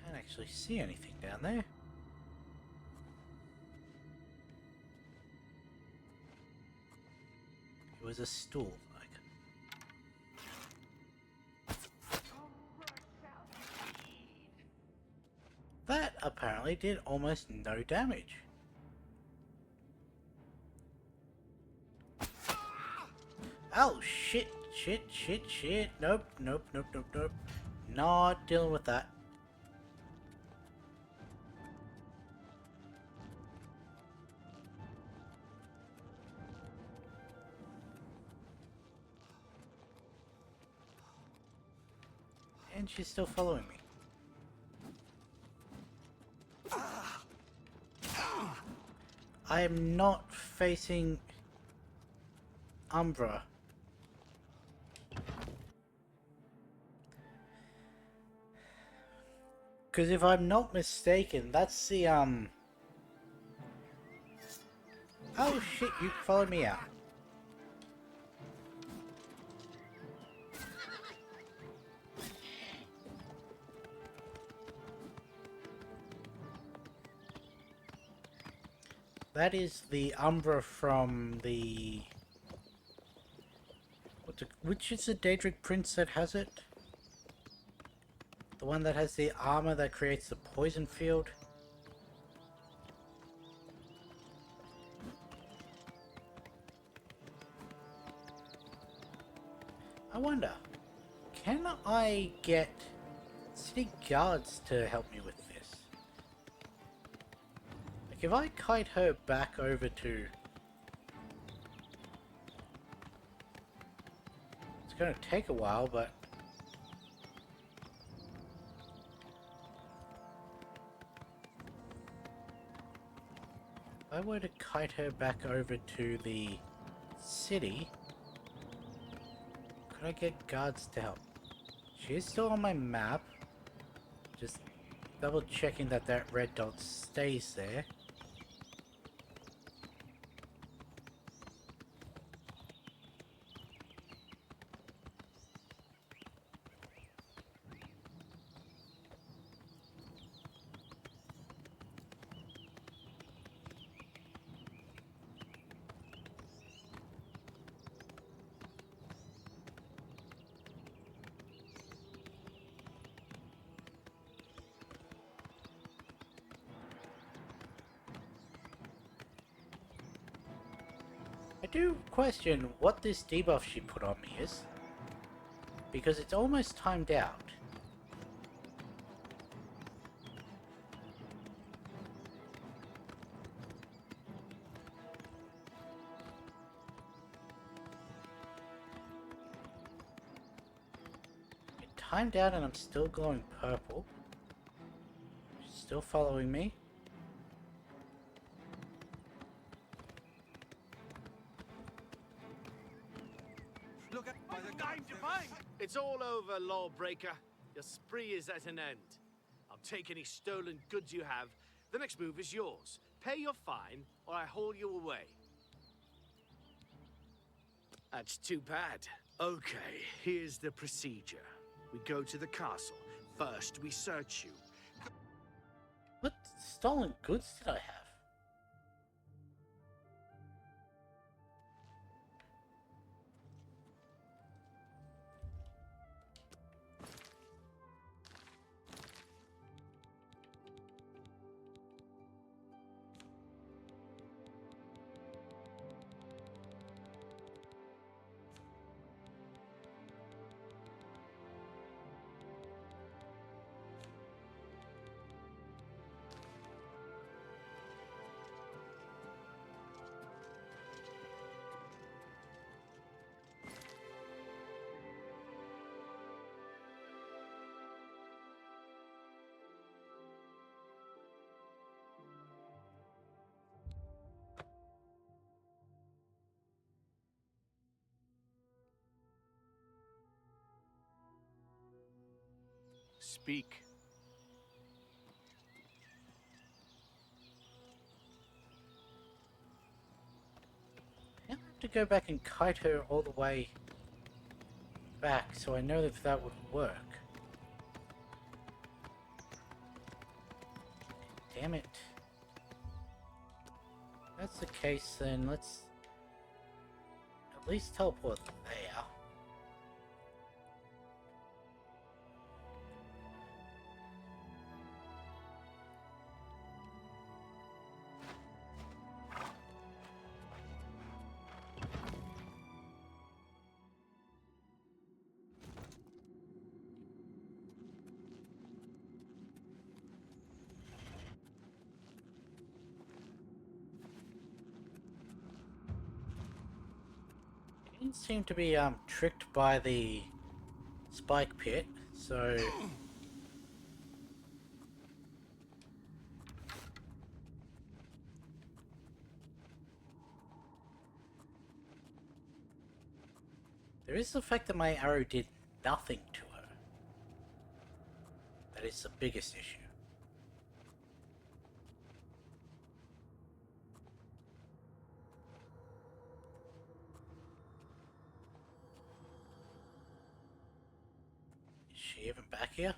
Can't actually see anything down there. It was a stool. That apparently did almost no damage. Oh shit, shit. Nope. Not dealing with that. And she's still following me. I am not facing Umbra. Because if I'm not mistaken, that's the, Oh shit, you followed me out. That is the Umbra from the... Which is the Daedric Prince that has it? The one that has the armor that creates the poison field? I wonder, can I get city guards to help me with this? Like if I kite her back over to... It's gonna take a while, but... If I were to kite her back over to the city, could I get guards to help? She is still on my map. Just double checking that that red dot stays there. I do question what this debuff she put on me is, because it's almost timed out. It timed out and I'm still glowing purple. She's still following me. It's all over, lawbreaker. Your spree is at an end. I'll take any stolen goods you have. The next move is yours. Pay your fine, or I haul you away. That's too bad. Okay, here's the procedure. We go to the castle. First, we search you. What stolen goods did I have? Speak. I have to go back and kite her all the way back so I know if that would work. Damn it. If that's the case, then let's at least teleport there. Didn't seem to be tricked by the spike pit, so there is the fact that my arrow did nothing to her. That is the biggest issue. Is she even back here?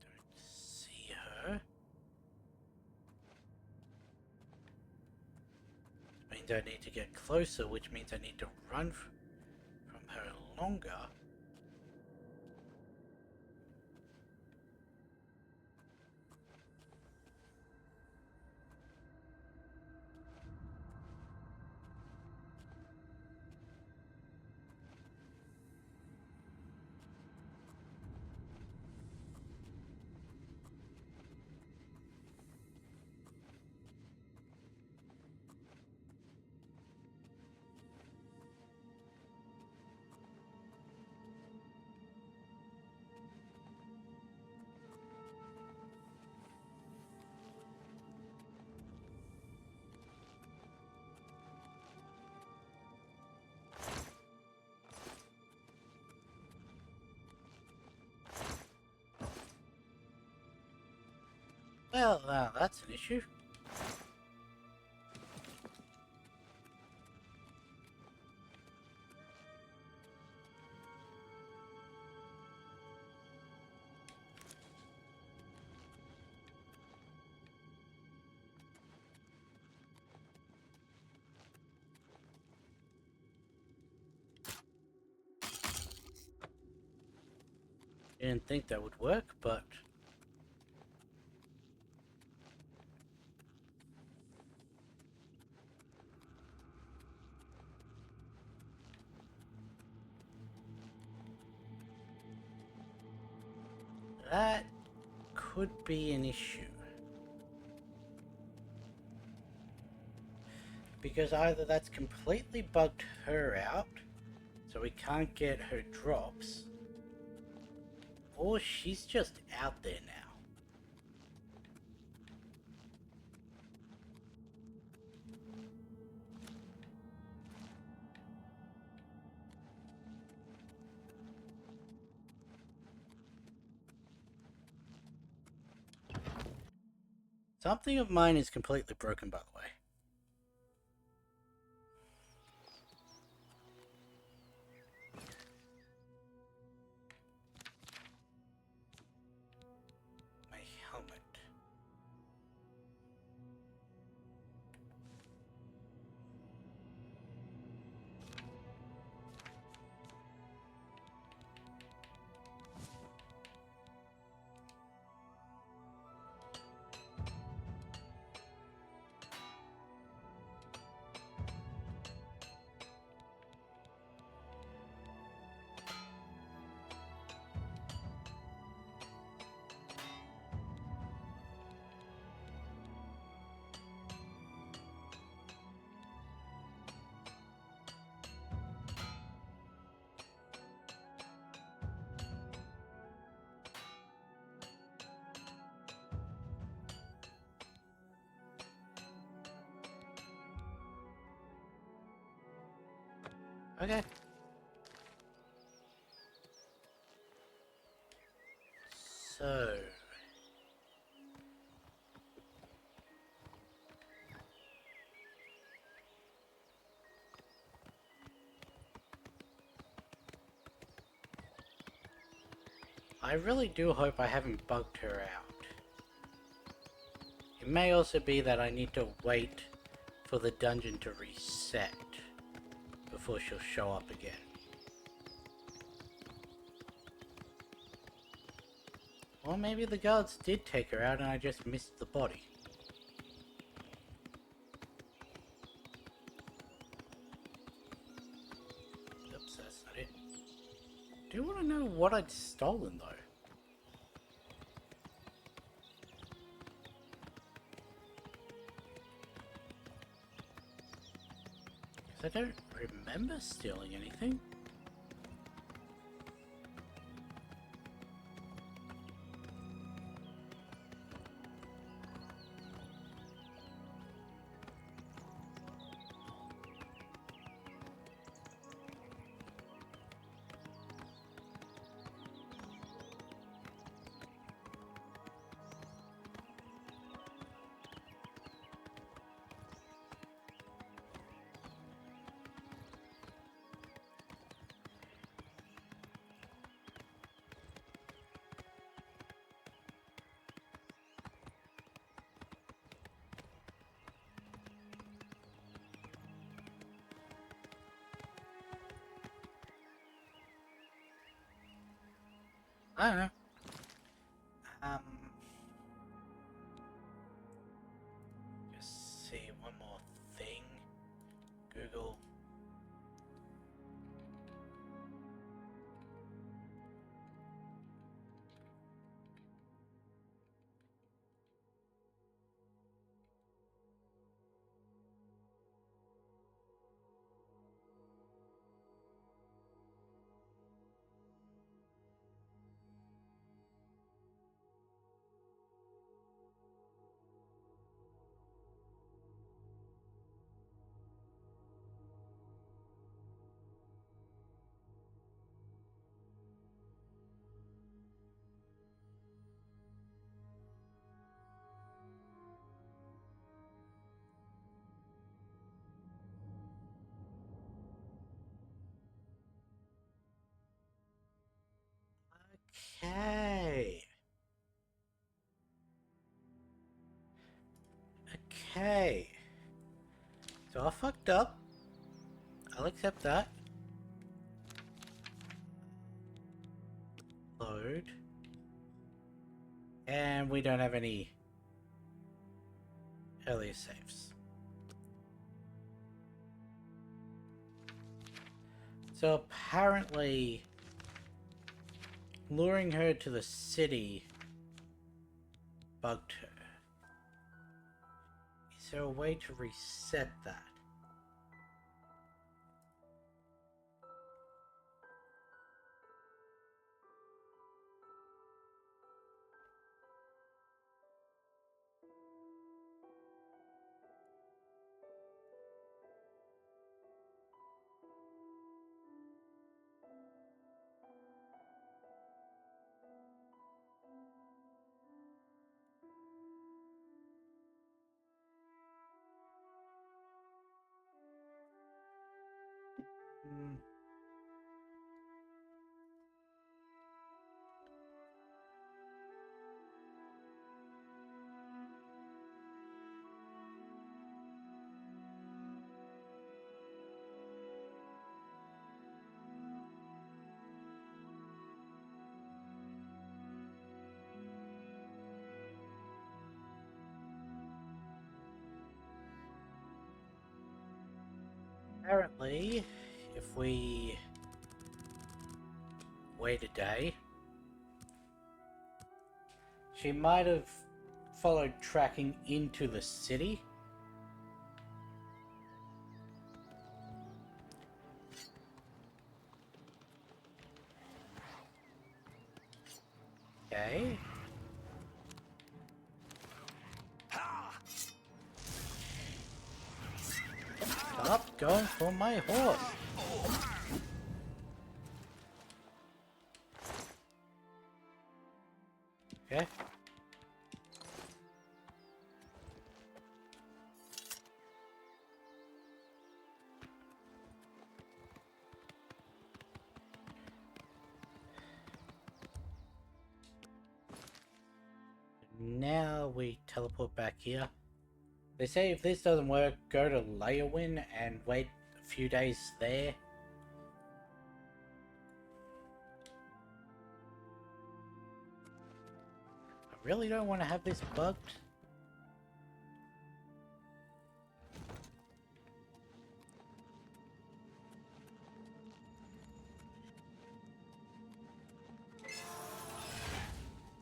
Don't see her. Which means I need to get closer, which means I need to run from her longer. Well, that's an issue. Didn't think that would work, but that could be an issue. Because either that's completely bugged her out, so we can't get her drops, or she's just out there now. Something of mine is completely broken, by the way. My helmet. Okay. So... I really do hope I haven't bugged her out. It may also be that I need to wait for the dungeon to reset before she'll show up again. Or maybe the guards did take her out and I just missed the body. Oops, that's not it. I do want to know what I'd stolen though. I don't remember stealing anything. I don't know. Just see one more thing. Google. Okay. Okay. So I fucked up. I'll accept that. Load. And we don't have any earlier saves. So apparently luring her to the city bugged her. Is there a way to reset that? Apparently, if we wait a day, she might have followed tracking into the city. Okay. Stop going for my horse. now we teleport back here. They say if this doesn't work, go to Leywin and wait a few days there. I really don't want to have this bugged.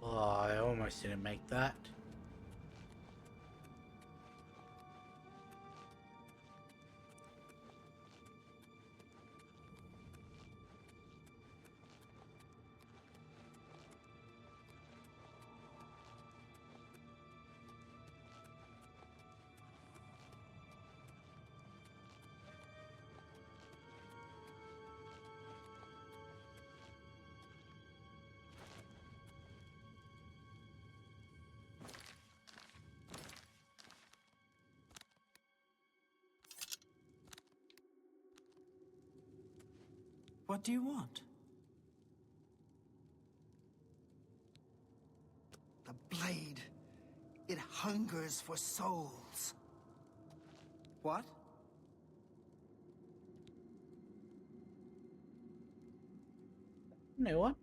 Oh, I almost didn't make that. What do you want? The blade. It hungers for souls. What? New one?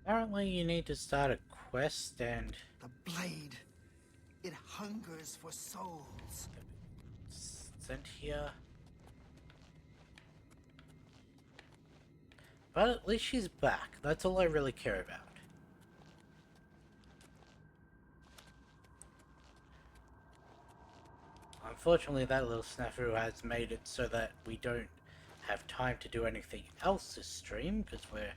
Apparently you need to start a quest and... The blade. It hungers for souls. Sent here. But at least she's back. That's all I really care about. Unfortunately, that little snafu has made it so that we don't have time to do anything else this stream, because we're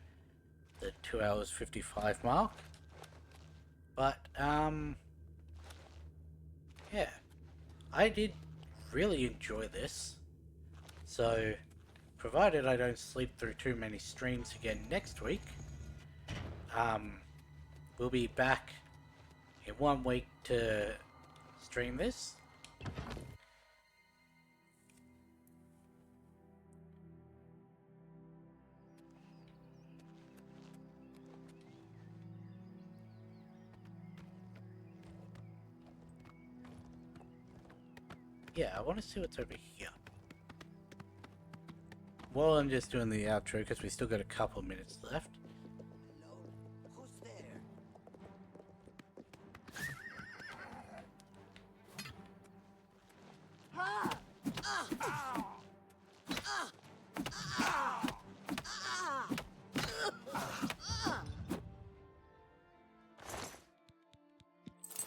the 2 hours 55 mark. But, yeah. I did really enjoy this. So, provided I don't sleep through too many streams again next week, we'll be back in 1 week to stream this. Yeah, I want to see what's over here. Well, I'm just doing the outro because we still got a couple minutes left. Hello? Who's there?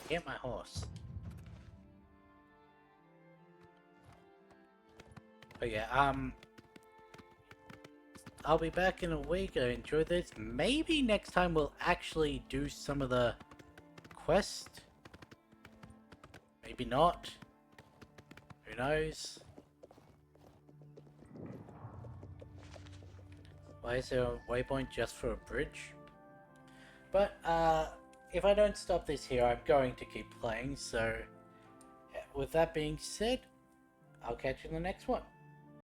Get my horse. But yeah, I'll be back in a week. I enjoyed this. Maybe next time we'll actually do some of the quest. Maybe not. Who knows? Why is there a waypoint just for a bridge? But, if I don't stop this here, I'm going to keep playing, so... with that being said, I'll catch you in the next one.